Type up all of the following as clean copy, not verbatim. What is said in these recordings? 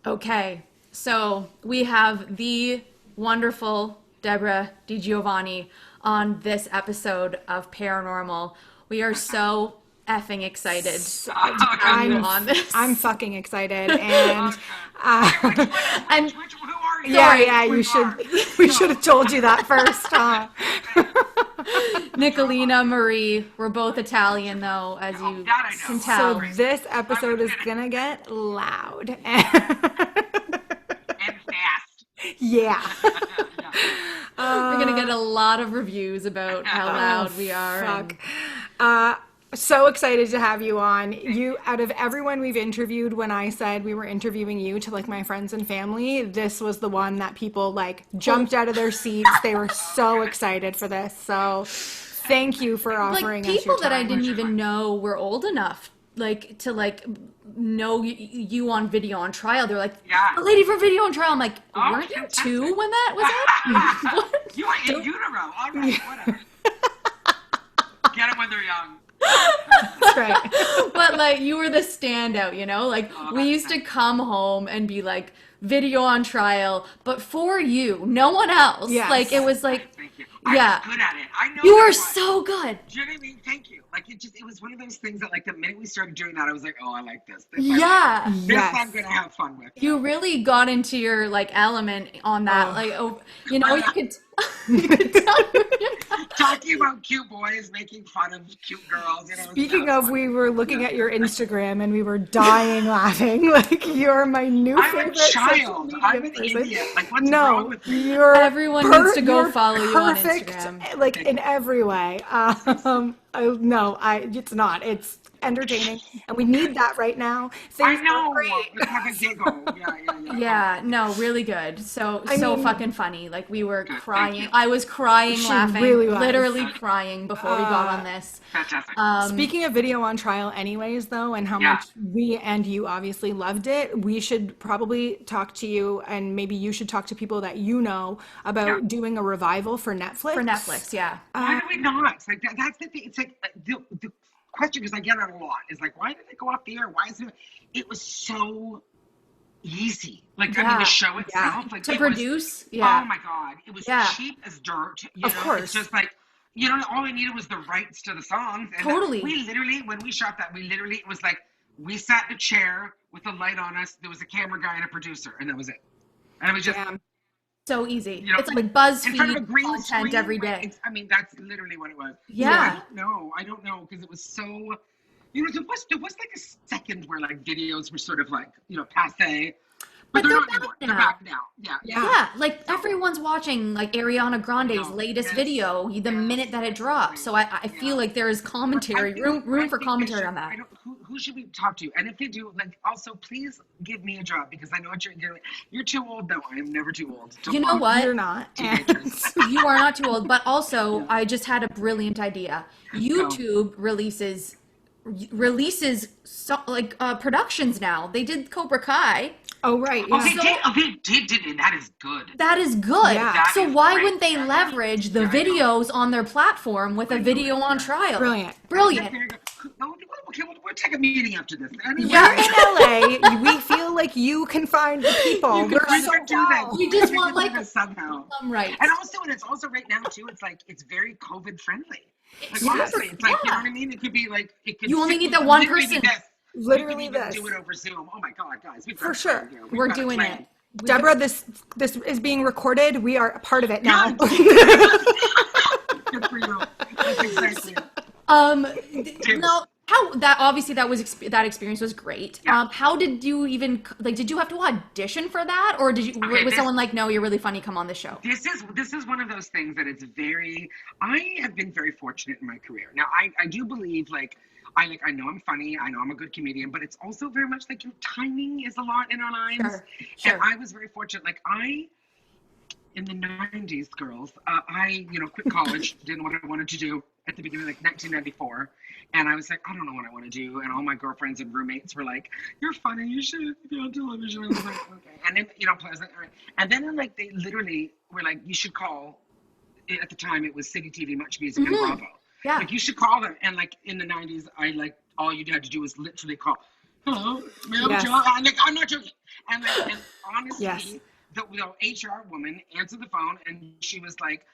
Okay, so we have the wonderful Debra DiGiovanni on this episode of Paranormal. We are so effing excited So, to have you on I'm this. fucking excited, and and Who are you? yeah, Sorry, yeah, Who you you should are? we should have told you that first, huh? Nicolina Marie. We're both Italian, though, as you that I know. can So tell. this episode is gonna get loud. And fast. Yeah. We're gonna get a lot of reviews about how loud we are. Fuck. So excited to have you on. You, out of everyone we've interviewed, when I said we were interviewing you to like my friends and family, this was the one that people like jumped out of their seats. They were so excited for this. So thank you for Like offering us your people that I time. didn't even know were old enough, like to like know you on Video on Trial. They're like, Yeah. the lady from Video on Trial. I'm like, Oh, weren't you fantastic. two when that was happening? What? You are in utero. All right, whatever. Get them when they're young. That's right. But like you were the standout, you know? Like we that's used to come home and be like Video on Trial, but for you, no one else. Yes. Like it was like, Thank you. yeah, I was good at it. I know you that were I was. so good. Do you know what I mean? Thank you. Like it was one of those things that like the minute we started doing that, I was like, oh, I like this. Yeah. This Yes. I'm gonna have fun with. You really got into your like element on that. Oh. Like, oh, you know, you could, you could tell. Talking about cute boys, making fun of cute girls. You know, Speaking of, we were looking at your Instagram and we were dying laughing. Like you're my new I'm a favorite social child. media I'm an person. idiot. Like what's No, wrong with me? you're Everyone needs to go you're follow you on perfect, Instagram. like in every way. It's not. It's entertaining, and we need that right now. I Things know. are great. Let's have a giggle. Yeah. Yeah, no, really good. So I so mean- fucking funny. Like we were Thank crying. you. I was crying, She laughing, really was. literally crying before we got on this. Fantastic. Speaking of Video on Trial, anyways, though, and how Yeah. much we and you obviously loved it, we should probably talk to you, and maybe you should talk to people that you know about Yeah. doing a revival for Netflix. For Netflix, yeah. Why do we not? Like that's the thing. It's like the question, because I get it a lot, is like, why did it go off the air? Why is it? It was so easy. Like I mean, Yeah. the show itself, like To it was- produce, yeah. Oh my god, it was Yeah. cheap as dirt. You Of know, course. it's just like. You know, all I needed was the rights to the songs. And Totally. we literally, when we shot that, it was like, we sat in a chair with a light on us. There was a camera guy and a producer, and that was it. And it was just, Damn. So easy. you know, It's like in front of a BuzzFeed green content screen. every like, day. I mean, that's literally what it was. Yeah. So I don't know, because it was so, you know, there was like a second where like videos were sort of like, you know, passe. But they're they're not back anymore. now. They're back now. Yeah. Yeah, like everyone's watching like Ariana Grande's No, latest yes, video the minute that it drops. So I feel like there is commentary, room I for think commentary they on that. should- I don't, who should we talk to? And if they do, like, also please give me a job, because I know what you're doing. You're too old, though. I am never too old. You know what? You're not. Teenagers. You are not too old, but also I just had a brilliant idea. YouTube releases productions now. They did Cobra Kai. Oh, right. Oh, Yeah. they did. Oh, they did, and that is good. That is good. Yeah. That So is why great. wouldn't they leverage the videos on their platform with a video on trial? Brilliant. Brilliant. Okay, we'll take a meeting after this. Anyway, Yeah. In LA, we feel like you can find the people. You can They're find so the do that. tall. You just We want, can like, do this somehow. Right. And it's also right now too. It's like it's very COVID friendly. Like Yes, honestly, it's like, you yeah. know what I mean. It could be like it could. You only sit- need that it one literally be person. this. Literally we can even this. do it over Zoom. Oh my god, guys, we've got For a sure. plan here. We've We're got a doing plan. it. Deborah, this is being recorded. We are a part of it now. Good for you. That's exactly it. No, how that obviously that experience was great. Yeah. How did you even like? Did you have to audition for that, or did you was this- someone like, no, you're really funny, come on the show? This is one of those things that it's very. I have been very fortunate in my career. Now I do believe like. I know I'm funny. I know I'm a good comedian, but it's also very much like your timing is a lot in our lives. Sure. And I was very fortunate. Like in the 90s, girls, I quit college, didn't know what I wanted to do at the beginning, like 1994. And I was like, I don't know what I want to do. And all my girlfriends and roommates were like, you're funny. You should be on television. I was like, okay. And then, Pleasant. All right. And then like they literally were like, you should call. At the time, it was City TV, Much Music, and Bravo. Yeah. Like you should call them. And like in the 90s, I like all you had to do was literally call. Hello, may I have a Yes. job? I'm not joking. And honestly, Yes. the HR woman answered the phone and she was like,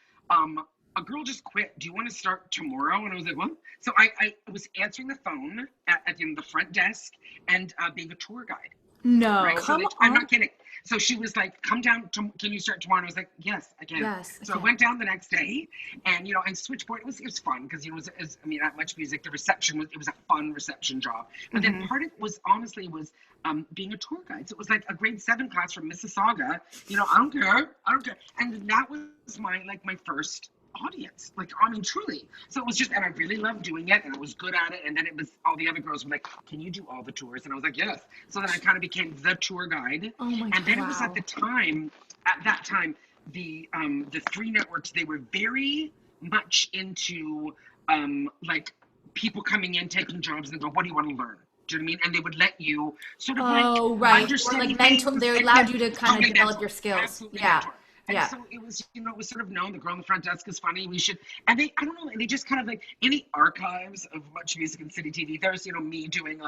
a girl just quit. Do you want to start tomorrow? And I was like, what? So I was answering the phone at the front desk and being a tour guide. No. Right? So Come I'm on. not kidding. So she was like, come down, can you start tomorrow? And I was like, yes, I can. Yes, So okay. I went down the next day and, and switchboard, it was fun because, at MuchMusic, the reception it was a fun reception job. But then part of it was, honestly, being a tour guide. So it was like a grade 7 class from Mississauga. I don't care. And that was my first audience, truly. So it was just, and I really loved doing it and I was good at it. And then it was, all the other girls were like, can you do all the tours? And I was like, yes. So then I kind of became the tour guide. Oh my And then God. it was at that time the 3 networks, they were very much into people coming in, taking jobs and go, what do you want to learn? Do you know what I mean? And they would let you sort of right. Or understand mentor, things. they allowed you to kind of develop your skills. Absolutely Yeah. mentor. And so it was, it was sort of known, the girl in the front desk is funny. We should, and they, I don't know, and they just kind of in the archives of MuchMusic and City TV, there's, me doing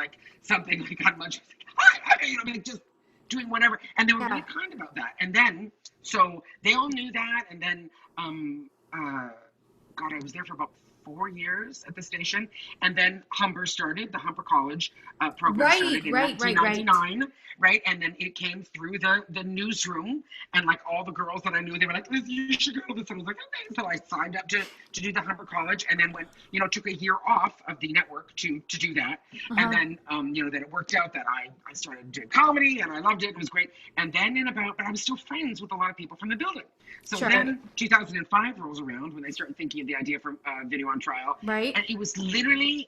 something on MuchMusic, hi, just doing whatever. And they were really kind about that. And then, so they all knew that. And then, God, I was there for about 4 years at the station. And then Humber started, the Humber College program started in 1999. Right. And then it came through the newsroom and all the girls that I knew, they were like, you should go to this. And I was like, okay. So I signed up to do the Humber College and then went, took a year off of the network to do that. And then, then it worked out that I started doing comedy and I loved it. It was great. And then but I was still friends with a lot of people from the building. So then 2005 rolls around when they started thinking of the idea for Video on Trial. Right. And it was literally,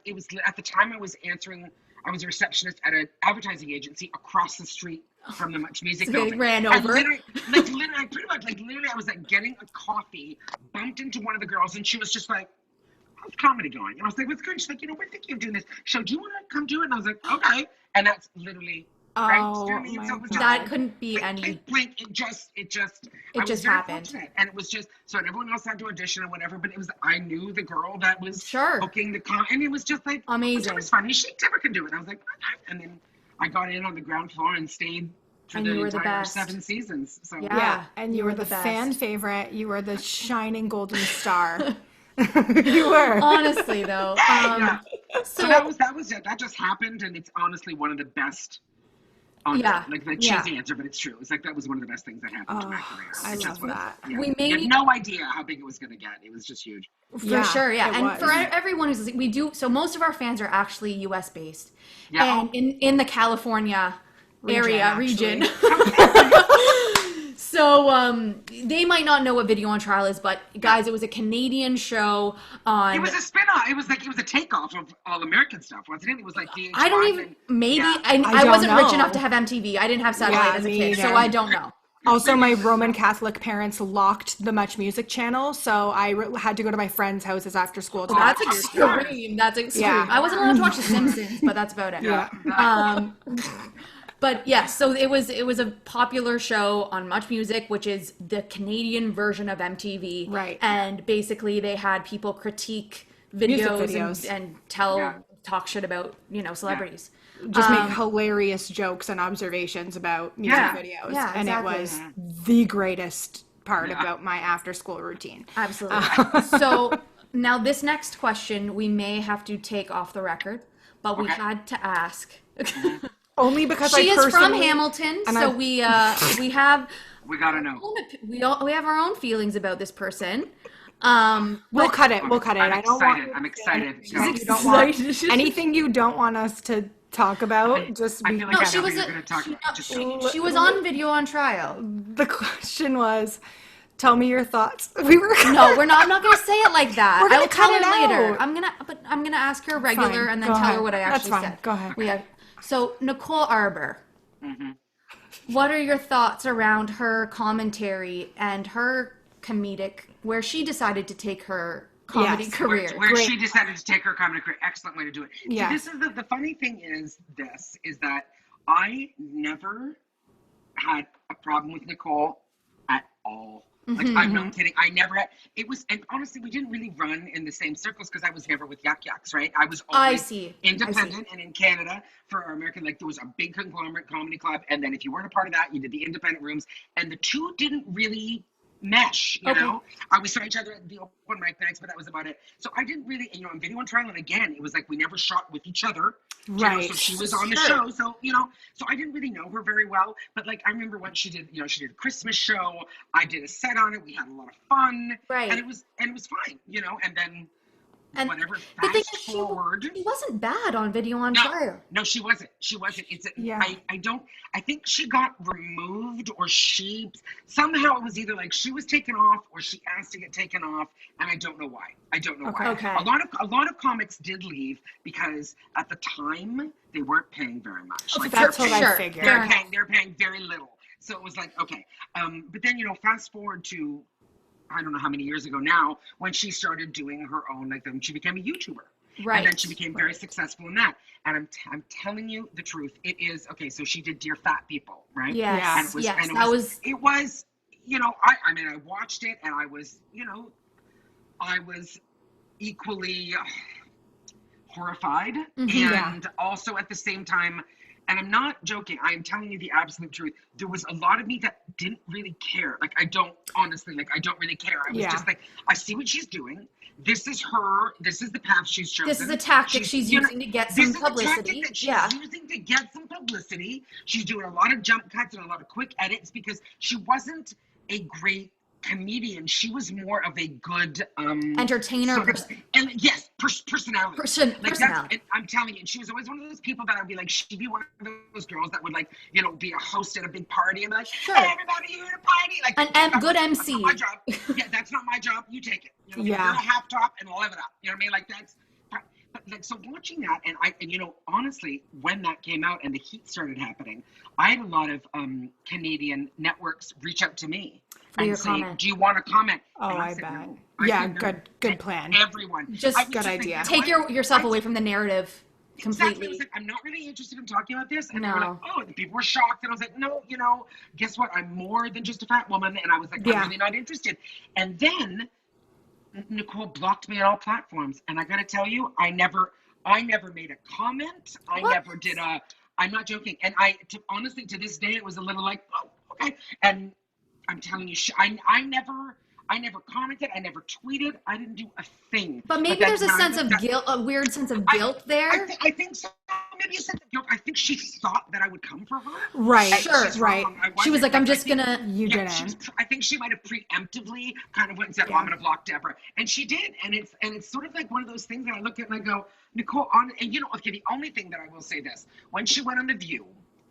it was at the time I was a receptionist at an advertising agency across the street from the MuchMusic building. Ran over. Literally, I was getting a coffee, bumped into one of the girls, and she was just like, how's comedy going? And I was like, what's good? She's like, we're thinking of doing this show. Do you want to come do it? And I was like, okay. And that's literally Oh, my God. That couldn't be any. It just happened. And it was just, so everyone else had to audition and whatever, but it was, I knew the girl that was booking the and it was just amazing. It was funny. Deborah can do it. And I was like, okay. And then I got in on the ground floor and stayed for the entire 7 seasons. So yeah. And you were the fan favorite. You were the shining golden star. You were. Honestly, though. So that was it. That just happened, and it's honestly one of the best. The cheesy answer, but it's true. It's that was one of the best things that happened to my career. I love that. Yeah. We had no idea how big it was going to get. It was just huge. For sure, yeah. And was. for everyone who's listening, we do. So most of our fans are actually U.S. based, yeah. and in the California region. So they might not know what Video on Trial is, but guys, it was a Canadian show on. It was a spin-off. It was a takeoff of All American stuff, wasn't it? It was VH1. I don't even. I don't wasn't rich know. enough to have MTV. I didn't have satellite as a kid, so I don't know. Also, my Roman Catholic parents locked the MuchMusic channel, so I had to go to my friends' houses after school to watch. That's extreme. That's extreme. Yeah. I wasn't allowed to watch The Simpsons, but that's about it. Yeah. But yes, so it was a popular show on MuchMusic, which is the Canadian version of MTV. Right. And basically they had people critique videos. And talk shit about, celebrities. Just make hilarious jokes and observations about music videos. Yeah, and it was the greatest part about my after school routine. Absolutely. So now this next question we may have to take off the record, but we had to ask. Only because she is from Hamilton, so we have we gotta know. We have our own feelings about this person. We'll cut it. I'm excited. You don't want anything you don't want us to talk about. Just I feel like she was she was on Video on Trial. The question was, tell me your thoughts. We were no, we're not. I'm not gonna say it like that. I will cut tell it her later. out. I'm gonna ask her regular and then Go tell ahead. her what I actually That's fine. said. Go ahead. So Nicole Arbour. What are your thoughts around her commentary and her comedic, where she decided to take her comedy career? Where she decided to take her comedy career. Excellent way to do it. Yeah. So this is the funny thing is that I never had a problem with Nicole at all. Like, I'm not kidding. I never had, it was, and honestly, we didn't really run in the same circles because I was never with Yuck Yucks, right? I was always independent, and in Canada, for our American, like, there was a big conglomerate comedy club, and then if you weren't a part of that, you did the independent rooms, and the two didn't really mesh, you know? We saw each other at the open mic nights, but that was about it. So I didn't really, you know, on Video on Trial, and again, it was like we never shot with each other. Right. You know, so she was on the show, so, you know, so I didn't really know her very well, but like, I remember when she did, you know, she did a Christmas show, I did a set on it, we had a lot of fun, and it was fine, you know, and then whatever, fast forward. She wasn't bad on Video on Trial. No, she wasn't. It's I think she got removed, or somehow it was either like she was taken off or she asked to get taken off, and I don't know why. why. Okay. A lot of comics did leave because at the time they weren't paying very much. Like, that's what I figured. They're paying very little. So it was like, okay. But then, you know, fast forward to, I don't know how many years ago now, when she started doing her own, like, then she became a YouTuber. Right. And then she became very successful in that. And I'm telling you the truth. It is, okay, so she did Dear Fat People, right? Yes. And it was, you know, I mean, I watched it, and I was, you know, I was equally horrified, and also at the same time, and I'm not joking, I am telling you the absolute truth, there was a lot of me that didn't really care. Like, I don't really care. I was just like, I see what she's doing. This is the path she's chosen. This is a tactic she's using to get some publicity. She's using to get some publicity. She's doing a lot of jump cuts and a lot of quick edits because she wasn't a great comedian. She was more of a good entertainer, personality. Personality. I'm telling you, and she was always one of those people that I'd be like, she'd be one of those girls that would, like, you know, be a host at a big party and be like, hey, everybody, you're at a party, like, good MC. That's not my job. That's not my job. You take it. You know, you're a half top and live it up. You know what I mean? Like, that's. But like, so watching that, and you know, honestly, when that came out and the heat started happening, I had a lot of Canadian networks reach out to me and say, comment. Do you want to comment? Oh, I bet. No. Yeah, good plan. Everyone. Just good idea. Take yourself away from the narrative completely. Exactly. I was like, I'm not really interested in talking about this. And they were like, oh, the people were shocked. And I was like, no, you know, guess what? I'm more than just a fat woman. And I was like, I'm really not interested. And then Nicole blocked me on all platforms, and I gotta tell you, I never made a comment. Never did I'm not joking. And honestly, to this day, it was a little like, oh, okay. And I'm telling you, I never commented. I never tweeted. I didn't do a thing. But maybe there's a sense of guilt, a weird sense of guilt there. I think so. Maybe a sense of guilt. I think she thought that I would come for her. Right. Sure. Right. She was like, I'm just gonna. You didn't. I think she might have preemptively kind of went and said, "Oh, I'm gonna block Debra," and she did. And it's sort of like one of those things that I look at and I go, Nicole, and you know, okay. The only thing that I will say this: when she went on The View.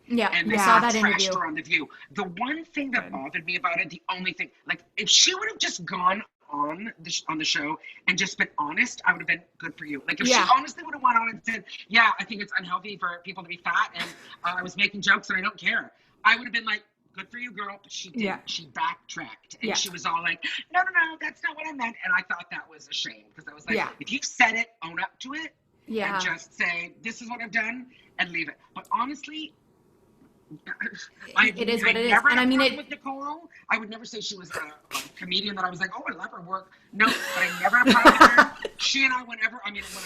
And I saw that interview. Her on The View. The one thing that bothered me about it, the only thing, like, if she would have just gone on the show and just been honest, I would have been good for you. Like, if she honestly would have went on and said, yeah, I think it's unhealthy for people to be fat, and I was making jokes and I don't care, I would have been like, good for you, girl. But she didn't. Yeah. She backtracked, and she was all like, no, that's not what I meant. And I thought that was a shame, because I was like, if you've said it, own up to it, and just say, this is what I've done, and leave it. But honestly, it is what it is. And I mean, with Nicole, I would never say she was a comedian that I was like, oh, I love her work. No, but I never had a problem with her. She and I, when I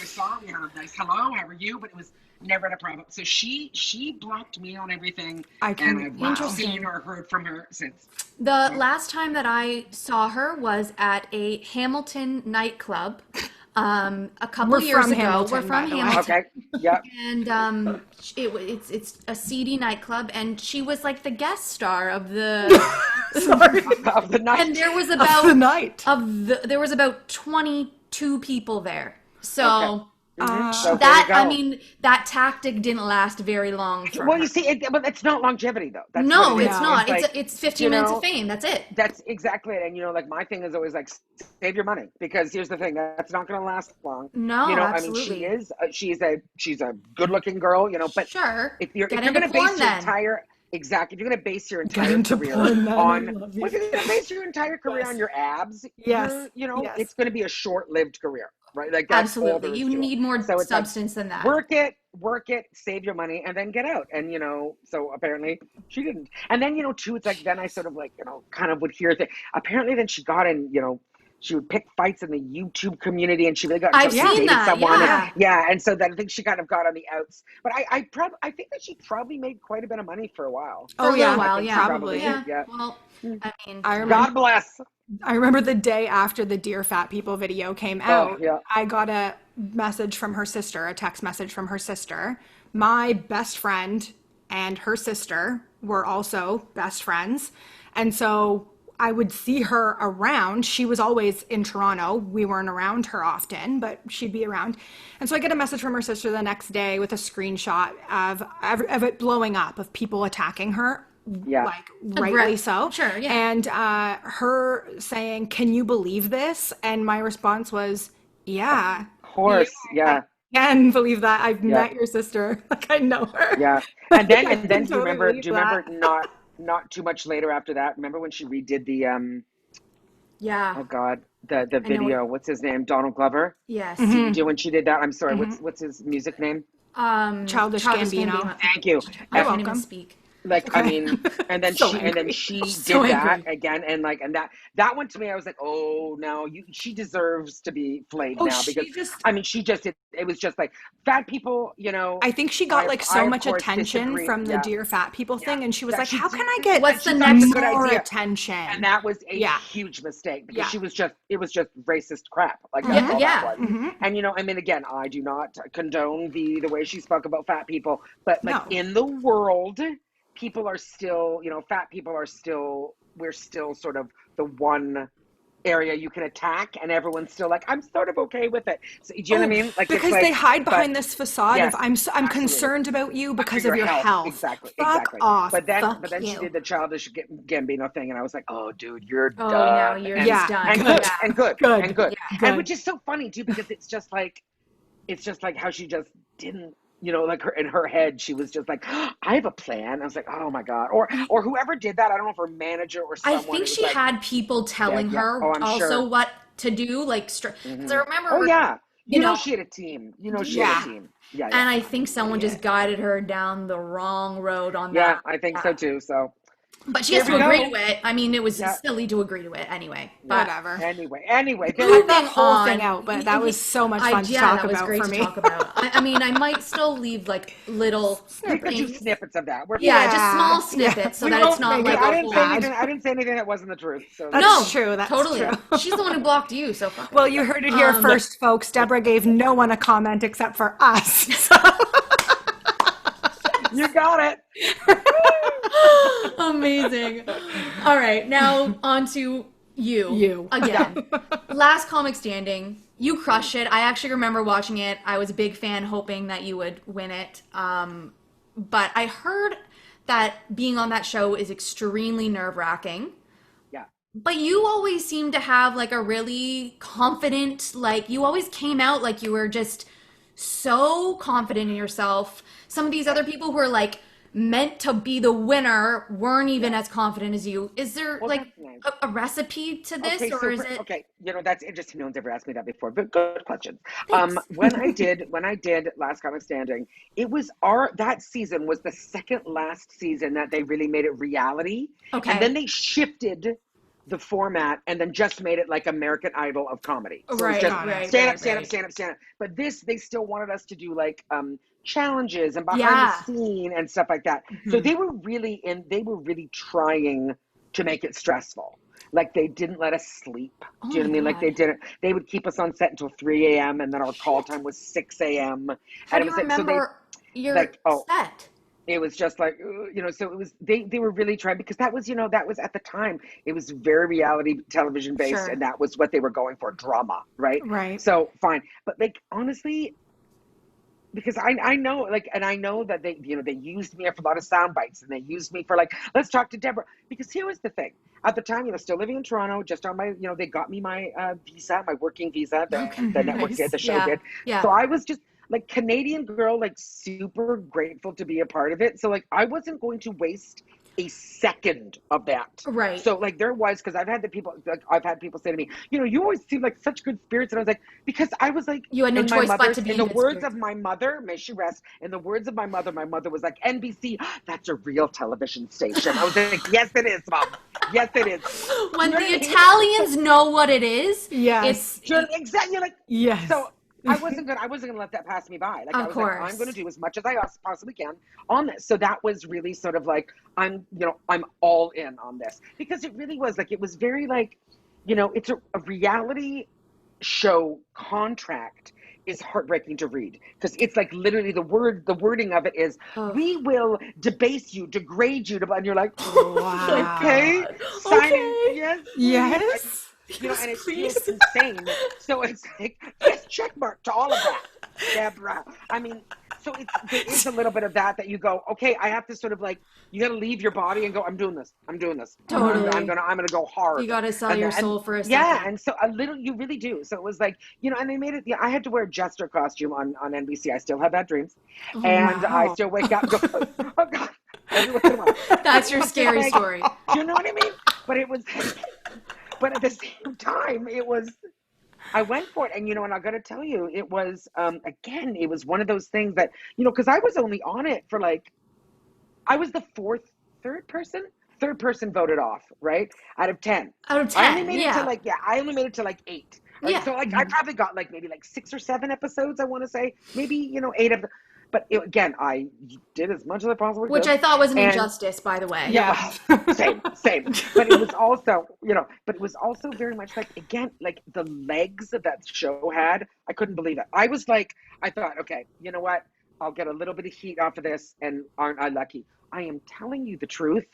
saw her, we had a nice hello, how are you? But it was never had a problem. So she blocked me on everything, and I've seen or heard from her since. The last time that I saw her was at a Hamilton nightclub. A couple years ago. We're from Hamilton. Okay. Yeah. And it's a seedy nightclub, and she was like the guest star of the of the night. And there was about 22 people there. So that tactic didn't last very long. Well, you see, but it's not longevity though. It's not. It's 15 minutes of fame. That's it. That's exactly it. And you know, like, my thing is always like, save your money, because here's the thing, that's not going to last long. No, you know, absolutely. I mean, she's a good-looking girl, you know. But if you're going to base your entire if you're going to base your entire career on your abs, it's going to be a short-lived career. Right, like, that's absolutely. You need more substance than that. Work it, work it, save your money, and then get out. And, you know, so apparently she didn't. And then, you know, too, it's like, then I sort of like, you know, kind of would hear that apparently then she got in, you know, she would pick fights in the YouTube community, and she really got I've into seen that, someone. yeah. Yeah, and so then I think she kind of got on the outs. But I think that she probably made quite a bit of money for a while. For a little while, I think she yeah. probably. Yeah. Well, I mean, I remember, God bless. I remember the day after the Dear Fat People video came out, yeah. I got a message from her sister, a text message from her sister. My best friend and her sister were also best friends. And so I would see her around. She was always in Toronto. We weren't around her often, but she'd be around. And so I get a message from her sister the next day with a screenshot of it blowing up, of people attacking her. Yeah. Like, rightly so. Sure, yeah. And her saying, "Can you believe this?" And my response was, "Yeah. Of course, yeah. I can believe that. I've met your sister. Like, I know her." Yeah. And then I and then can do you totally remember believe that. not too much later after that, remember when she redid the yeah. oh God, the video, what's his name? Donald Glover? Yes. Mm-hmm. Do when she did that, I'm sorry, what's his music name? Childish Gambino. Thank you. I can't welcome. even speak. Like, I mean, and then So she angry. did So that angry. again, and like, and that one to me, I was like, oh no, she deserves to be flayed now, she because just- I mean, she just did, it was just like fat people, you know. I think she got like so of much course, attention disagree. from the Yeah. Dear Fat People thing, and she was That like, she "How did. can I get What's the She next thought it was a good more idea. attention?" And that was a Yeah. huge mistake, because Yeah. she was just, it was just racist crap. Like, that's all Yeah. that was. And, you know, I mean, again, I do not condone the way she spoke about fat people, but like, No. in the world, people are still, you know, fat people are still, we're still sort of the one area you can attack, and everyone's still like, I'm sort of okay with it. So, do you know what I mean? Like, because it's like, they hide behind but- this facade yes, of I'm absolutely. concerned about you because of your health. Exactly, Fuck exactly. off. But then Fuck she you. did the childish Gambino thing, and I was like, oh, dude, you're Oh, done. now you're and, just done. and good, Yeah. and good, Good. and good, Good. and which is so funny too, because it's just like how she just didn't. You know, like in her head, she was just like, oh, I have a plan. I was like, oh my God. Or whoever did that, I don't know if her manager or I someone. think she had people telling her Oh, I'm also sure. what to do, like, because I remember. Oh yeah. You know, she had a team. She had a team. Yeah. And I think someone just guided her down the wrong road on that. Yeah, I think so too. So. But she has Here to we agree go. to it. I mean, it was silly to agree to it anyway. But Whatever. Anyway, Cut that whole on. thing out, but that was so much fun to talk that was about great for to me. talk about. I mean, I might still leave like little we could do things. snippets of that. We're Yeah, Yeah. just small snippets so We that won't it's not make like it I a didn't whole. say anything. I didn't say anything that wasn't the truth. So That's true. That's totally. true. She's the one who blocked you, so fuck it. Well, you heard it here first, folks. Deborah gave no one a comment except for us. So. you got it. Amazing. All right, now on to you again. Last Comic Standing, you crushed it. I actually remember watching it. I was a big fan, hoping that you would win it. But I heard that being on that show is extremely nerve-wracking. Yeah. But you always seem to have like a really confident, like you always came out like you were just so confident in yourself. Some of these other people who are like meant to be the winner weren't even as confident as you. Is there like that's nice. a recipe to this, Okay, or is it? okay? You know, that's interesting. No one's ever asked me that before, but good question. When I did Last Comic Standing, it was that season was the second last season that they really made it reality. Okay. And then they shifted the format and then just made it like American Idol of comedy. So Right, it was just right, stand right, up, stand right. up, stand up, stand up. But this, they still wanted us to do like challenges and behind Yeah. the scene and stuff like that. So they were really trying to make it stressful. Like they didn't let us sleep. Oh Do you know what I mean? my Like they God. didn't. They would keep us on set until 3 a.m. and then our call time was 6 a.m. How And do it you was like, so remember your like, oh. set? it was just like, you know, so it was, they were really trying, because that was, you know, that was at the time, it was very reality television based, Sure. and that was what they were going for, drama, right? Right. So fine. But like, honestly, because I know, like, and I know that they, you know, they used me for a lot of sound bites, and they used me for like, let's talk to Deborah, because here was the thing. At the time, you know, still living in Toronto, just on my, you know, they got me my visa, my working visa, the network Nice. did, the show Yeah. did. Yeah. So I was just, like, Canadian girl, like super grateful to be a part of it. So like I wasn't going to waste a second of that. Right. So like there was, because I've had people say to me, you always seem like such good spirits, and I was like, because I was like, You had no choice but to be in the good words spirits. of my mother, may she rest. In the words of my mother was like, NBC, that's a real television station. I was like, yes, it is, Mom. Yes, it is. When You know the what I mean? Italians know what it is, Yes. Exactly. Like, Yes. so I wasn't gonna let that pass me by. Like, Of I was course. like, I'm gonna do as much as I possibly can on this. So that was really sort of like, I'm all in on this, because it really was like, it was very like, it's a reality show contract is heartbreaking to read, because it's like literally the wording of it is, we will debase you, degrade you, and you're like, Wow. okay, signing, Okay. yes, Yes. and it feels insane. So it's like, yes, check mark to all of that, Debra. I mean, so there is a little bit of that you go, okay, I have to sort of like, you got to leave your body and go, I'm doing this. Totally. I'm gonna go hard. You got to sell And your then- soul for a second. Yeah, and so a little, you really do. So it was like, and they made it. Yeah, I had to wear a jester costume on NBC. I still have bad dreams, and wow. I still wake up and go, oh God. Every once in a while. That's your scary Like, story. do you know what I mean? But it was, but at the same time, it was, I went for it. And, and I got to tell you, it was, again, it was one of those things that, because I was only on it for like, I was the third person voted off, right? Out of 10. Out of 10, I only made yeah. it to like, I only made it to like 8. Right? Yeah. So like, I probably got like maybe like 6 or 7 episodes, I want to say, maybe, 8 of them. But again, I did as much as I possibly could. Which I thought was an injustice, by the way. Yeah, same. But it was also, very much like, again, like the legs that show had, I couldn't believe it. I was like, I thought, okay, you know what? I'll get a little bit of heat off of this, and aren't I lucky? I am telling you the truth.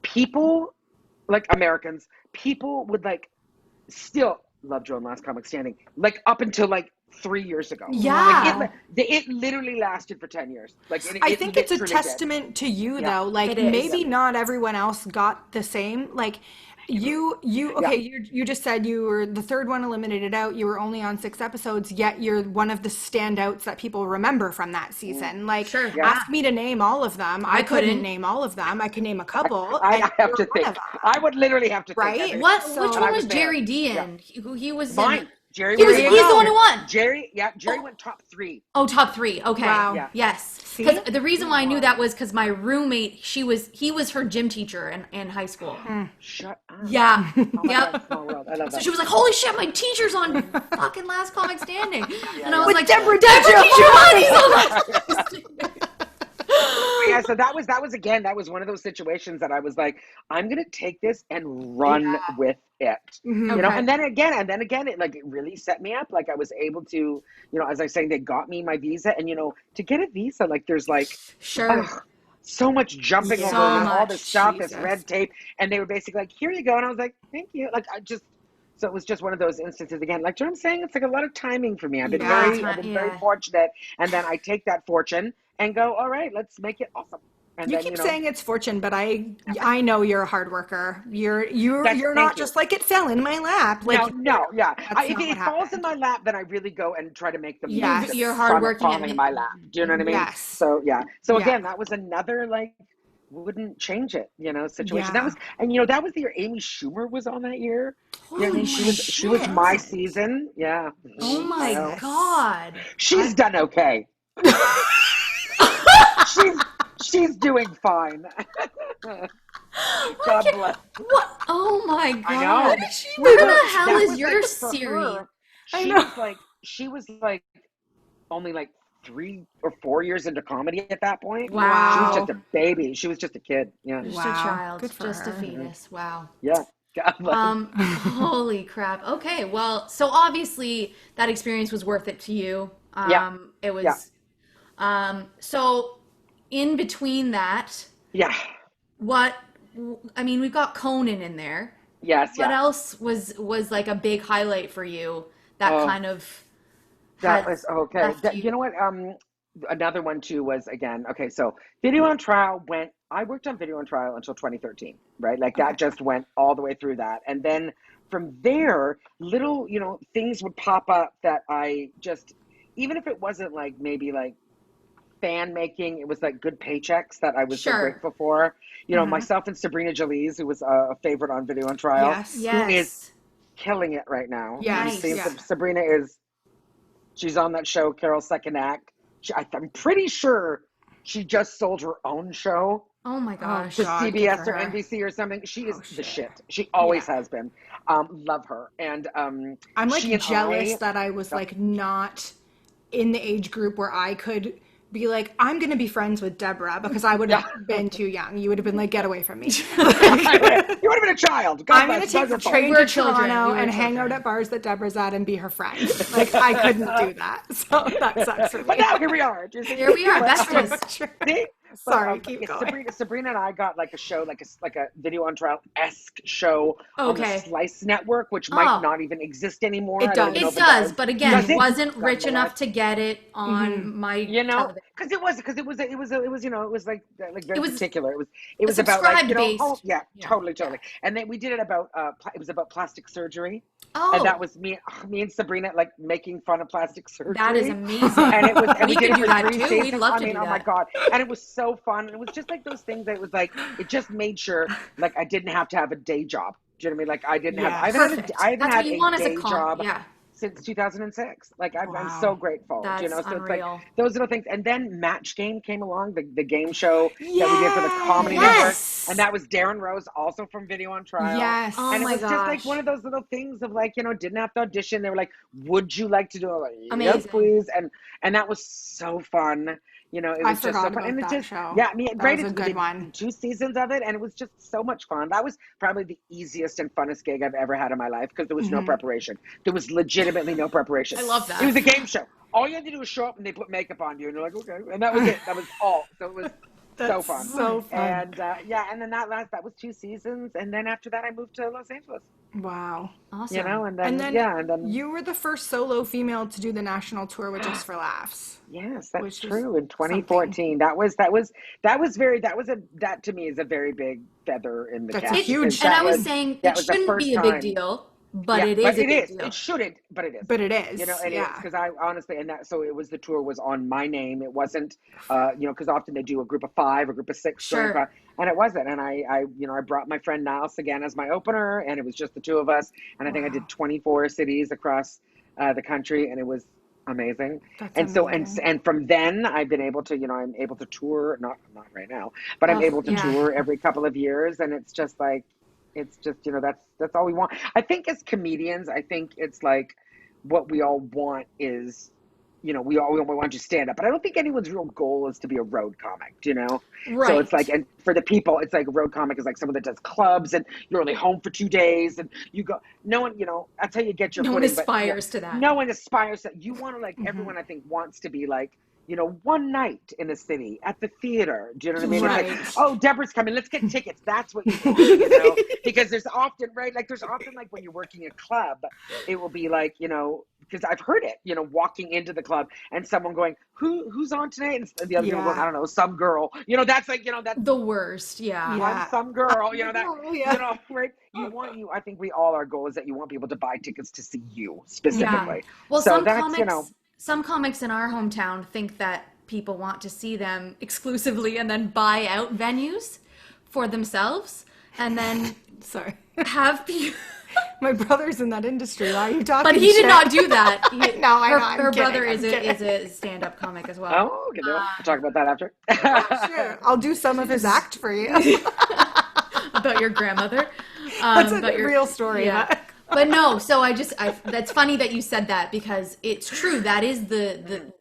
People, like Americans, people would like still love Joan Last Comic Standing, like up until like 3 years ago. Yeah. Like it literally lasted for 10 years. Like I think it's a literally testament to you, though. Like, it is. maybe not everyone else got the same. Like, you just said you were the third one eliminated out. You were only on 6 episodes, yet you're one of the standouts that people remember from that season. Like, Sure. ask me to name all of them. I couldn't name all of them. I could name a couple. I and have you to were one think. of them. I would literally have to Right? think. Which So- one was there. Jerry D in? He was Mine. in. Jerry He's was the one who won. Jerry went top 3. Oh, top 3. Okay. Wow. Yeah. Yes. See? Because the reason why I knew that was because my roommate, he was her gym teacher in high school. Shut up. Yeah. Oh my Yep. God, small world. I love So that. she was like, "Holy shit, my teacher's on fucking Last Comic Standing," and I was With like, Debra DiGiovanni. Yeah, so that was again, that was one of those situations that I was like, I'm gonna take this and run with it. Okay. And then again, it really set me up. Like I was able to, as I was saying, they got me my visa, and to get a visa, like there's like Sure. so much jumping So over all much, this stuff, this Jesus. red tape, and they were basically like, here you go, and I was like, thank you. Like so it was just one of those instances again. Like, do you know what I'm saying? It's like a lot of timing for me. I've been very fortunate, and then I take that fortune and go, all right, let's make it awesome. And You then, keep saying it's fortune, but I know you're a hard worker. You're Thank not you. just like it fell in my lap. Like no, yeah. That's If not it what falls happened. in my lap, then I really go and try to make the Yes. most You're fun of hardworking falling in my lap. Do you know what I mean? Yes. So yeah. So Yeah. again, that was another like wouldn't change it, situation. Yeah. That was, and that was the year Amy Schumer was on that year. Holy I mean, she was shit. my season. Yeah. Oh I my know. god. She's done okay. she's doing fine. God bless. What? Oh my god. I know. Where the hell That is was, your like, for Siri? her, I She know. was like, only like 3 or 4 years into comedy at that point. Wow. She was just a baby. She was just a kid. Yeah. Just Wow. a child. Good for Just a her. fetus. Wow. Yeah. God bless. Holy crap. Okay, well, so obviously that experience was worth it to you. Yeah. It was. So in between that, Yeah. we've got Conan in there. Yes. What Yeah. else was like a big highlight for you that kind of That had was okay. left you- You know what? Another one too was again, okay, so Video on Trial I worked on Video on Trial until 2013, right? Like that just went all the way through that. And then from there, little, things would pop up that I just, even if it wasn't like maybe like fan making, it was like good paychecks that I was so Sure. grateful for. You know, myself and Sabrina Jalise, who was a favorite on Video on Trial, Yes. Yes. who is killing it right now. Yes. You see, Yeah. Sabrina is, she's on that show, Carol's Second Act. I'm pretty sure she just sold her own show Oh my gosh. to God, good CBS for or her. NBC or something. She is the shit. shit. She always Yeah. has been. Love her. And I'm she like and jealous I, that I was like not in the age group where I could be like, I'm gonna be friends with Deborah, because I would have been too young. You would have been like, get away from me. you would have been a child. God I'm gonna bless. take the That's her train We were to children. Toronto We were and hang out children. at bars that Deborah's at and be her friend. Like, I couldn't do that. So that sucks for me. But now here we are. Do you see? Here we are, But, besties. See? Sorry, But, keep yeah, going. Sabrina and I got like a show, like a Video on Trial-esque show on the Okay. Slice Network, which Oh. might not even exist anymore. It I don't does. know It if does, but again, Does it? wasn't God rich enough bless. to get it on my You know, television. because it was you know, it was like very It was particular. It was about subscribed like, you know, based. yeah, Yeah. totally. And then we did it about it was about plastic surgery. Oh, And that was me and Sabrina like making fun of plastic surgery. that is amazing. And it was, and We we did could it do for that 3 too. seasons. We'd love I to mean, do oh my that. God. And it was so fun. And it was just like those things that it was like, it just made sure like I didn't have to have a day job. Do you know what I mean? Like I didn't have, Yeah. I haven't had Perfect. I haven't That's had what you a want as a day con. job Yeah. since 2006. Like I'm Wow. so grateful. That's you know, so unreal. it's like those little things. And then Match Game came along, the game show that we did for the Comedy Yes. Network. And that was Darren Rose, also from Video on Trial. Yes. Oh And it my was just like gosh. one of those little things of like, you know, didn't have to audition. They were like, would you like to do it? I'm like, yes, Amazing. please. And that was so fun. You know, it I was just so forgot fun. about And it that just, show. yeah, I mean, That granted, was a we good did one. 2 seasons of it, and it was just so much fun. That was probably the easiest and funnest gig I've ever had in my life because there was no preparation. There was legitimately no preparation. I love that. It was a game show. All you had to do was show up and they put makeup on you, and you're like, okay. And that was it. That was all. So it was so That's fun. so fun. And and then that was 2 seasons. And then after that, I moved to Los Angeles. Wow. Awesome. You know, And then and then you were the first solo female to do the national tour with Just for Laughs. yes, that's which is true. In 2014, that to me is a very big feather in the That's cap. a huge because And that I was was- saying that it was the shouldn't first be a big time. deal, but Yeah, it is but a it big is. deal. It shouldn't, but it is. But it is. You know, it is yeah. because I honestly, and that so it was the tour was on my name. It wasn't, you know, because often they do a group of 5, a group of 6, Sure. and it wasn't. And I brought my friend Niles again as my opener, and it was just the 2 of us. And I think I did 24 cities across the country, and it was amazing. That's And so amazing. and from then I've been able to, you know, I'm able to tour, not right now, but I'm Oh, able to yeah. tour every couple of years, and it's just like. It's just, you know, that's all we want. I think as comedians, I think it's like what we all want is, you know, we want to stand up, but I don't think anyone's real goal is to be a road comic, you know? Right. So it's like, and for the people, it's like a road comic is like someone that does clubs and you're only home for 2 days and you go, no one, you know, that's how you get your No one footing. But, aspires to that. no one aspires to, you want to like, everyone I think wants to be like, you know, one night in a city at the theater. Do you know what I mean? Right. It's like, oh, Deborah's coming. Let's get tickets. That's what you want, you know? Because there's often, right? Like there's often like when you're working a club, it will be like, you know, because I've heard it, you know, walking into the club and someone going, who's on tonight? And the other people going, I don't know, some girl. You know, that's like, you know, that's The worst. Yeah. Yeah. some girl. You know that. Yeah. You know, right? I think we all our goal is that you want people to buy tickets to see you specifically. Well, So some that's, comics, you know. some comics in our hometown think that people want to see them exclusively and then buy out venues for themselves and then Sorry. have people. My brother's in that industry. Why are you talking But he did shit? not do that. He, No, I know, I'm her kidding, brother I'm is kidding. a stand-up comic as well. Oh, okay. We'll talk about that after. Sure. I'll do some of his act for you. About your grandmother. That's a about your- real story. Yeah. But no, so that's funny that you said that because it's true. That is the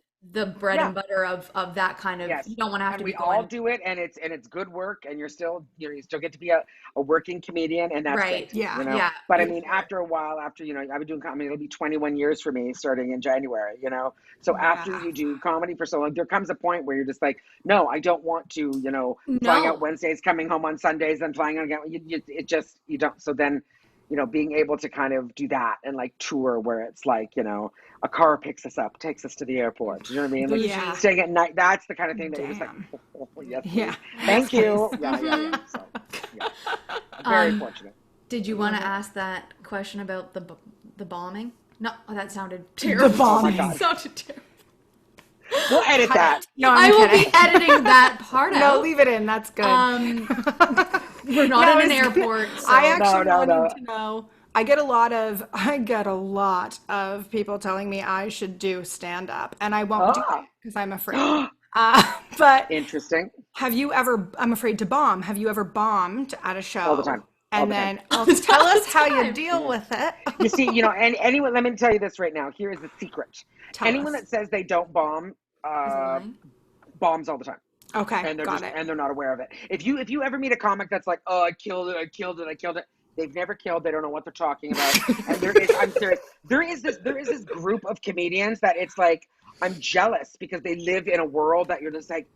bread and butter of that kind of, Yes. you don't want to have And to we be all going. do it, and it's good work, and you're still, you know, you still get to be a working comedian, and that's Right. great. Yeah. You know? Yeah. But I mean, after a while, you know, I've been doing comedy, it'll be 21 years for me starting in January, you know? So after you do comedy for so long, there comes a point where you're just like, no, I don't want to, you know, flying No. out Wednesdays, coming home on Sundays, and flying out again. You don't. So then, you know, being able to kind of do that and like tour where it's like, you know, a car picks us up, takes us to the airport. Do you know what I mean? Like Yeah. staying at night. That's the kind of thing that you're just Damn. like, oh, yes, please. Yeah. Thank you. Yeah. So, yeah. Very fortunate. Did you want to ask that question about the bombing? No, that sounded terrible. The bombing. God. Sounded terrible. We'll edit that. No, I I'm will kidding. be editing that part out. No, leave it in. That's good. We're not No, in an it's- airport. So. I actually No. wanted to know. I get a lot of people telling me I should do stand up, and I won't do it because I'm afraid. But Interesting. I'm afraid to bomb. Have you ever bombed at a show? All the time. All And the time. then tell us how you time. deal with it. You see, and anyone, let me tell you this right now. Here is the secret. Tell Anyone us. that says they don't bomb, Is it lying? bombs all the time. Okay, And got it. and they're not aware of it. If you ever meet a comic that's like, oh, I killed it, they've never killed, they don't know what they're talking about. And I'm serious, there is this group of comedians that it's like, I'm jealous because they live in a world that you're just like,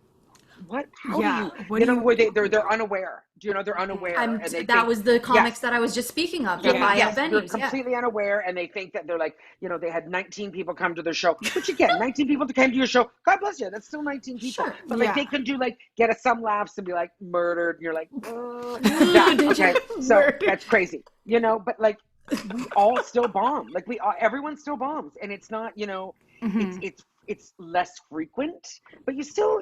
what? How Yeah, do what you do know, you- where they're unaware. Do you know they're unaware? And they that think, was the comics yes. that I was just speaking of. The Yeah, buyout yes, they're venues. Yeah. completely unaware, and they think that they're like, they had 19 people come to their show, which again, 19 people that came to your show, God bless you, that's still 19 people. Sure. But like Yeah. they could do like get us some laughs and be like murdered, and you're like, Did you? okay, so that's crazy, But like we all still bomb, like everyone still bombs, and it's not, it's less frequent, but you still,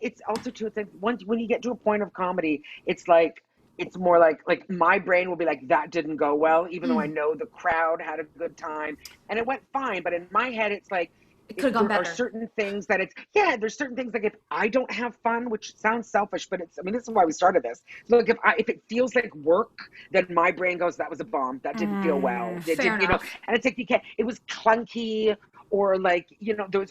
it's also too, it's like when you get to a point of comedy, it's like, it's more like my brain will be like, that didn't go well, even though I know the crowd had a good time and it went fine. But in my head, it's like, It could have gone there better. are certain things that there's certain things like if I don't have fun, which sounds selfish, but this is why we started this. So like if it feels like work, then my brain goes, that was a bomb. That didn't feel well. It fair did, enough. and it's like, it was clunky, or like,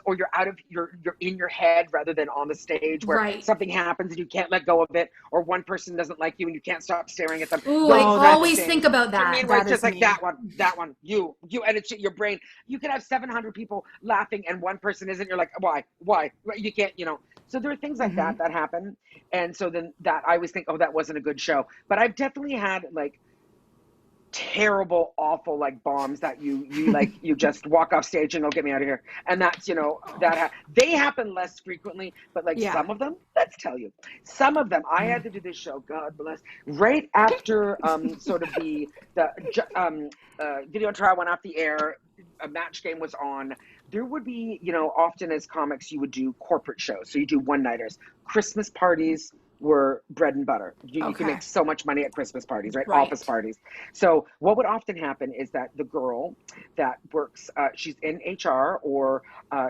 or you're out of, you're in your head rather than on the stage where Right. something happens and you can't let go of it, or one person doesn't like you and you can't stop staring at them. Ooh, Those I type of always things. think about Do you know what I that. mean? Where That it's just is like me. that one, you, and it's your brain. You can have 700 people laughing and one person isn't. You're like, why? You can't, So there are things like that happen, and so then that I always think, oh, that wasn't a good show. But I've definitely had like terrible, awful like bombs that you like you just walk off stage and go, get me out of here. And that's they happen less frequently, but like some of them, let's tell you, some of them I had to do this show, God bless, right after sort of the video trial went off the air, a match game was on. There would be, often as comics you would do corporate shows, so you do one-nighters. Christmas parties were bread and butter. You can make so much money at Christmas parties, right? Office parties. So what would often happen is that the girl that works, she's in HR, or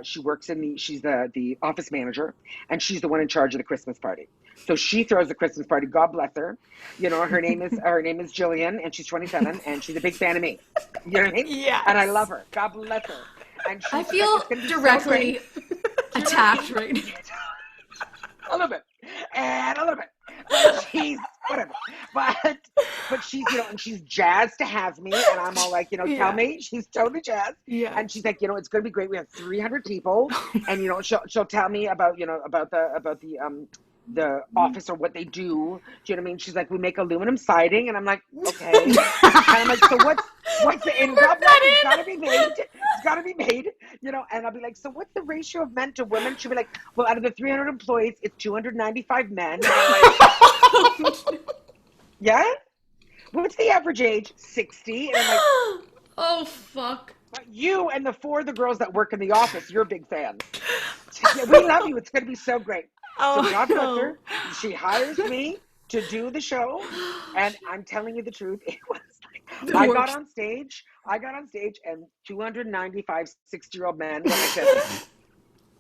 she works she's the office manager, and she's the one in charge of the Christmas party. So she throws the Christmas party. God bless her. Her name is Jillian, and she's 27, and she's a big fan of me. You know what I mean? Yes. And I love her. God bless her. And I she's feel like, it's gonna be directly so attacked right now. a little bit, and a little bit. But she's whatever. But she's and she's jazzed to have me, and I'm all like, tell me. She's totally jazzed. Yeah. And she's like, it's gonna be great. We have 300 people, and she'll tell me about about the office or what they do. Do you know what I mean? She's like, we make aluminum siding, and I'm like, okay. And I'm like, so what's the in? It's gotta be made. It's gotta be made. And I'll be like, so what's the ratio of men to women? She'll be like, well, out of the 300 employees, it's 295 men. And I'm like, yeah. What's the average age? 60. And I'm like, Oh, fuck. but you and the 4 of the girls that work in the office, you're big fans. Yeah, we love you. It's gonna be so great. So God bless her. She hires me to do the show, and I'm telling you the truth. It was like I got on stage, and 295 60-year-old men went like this.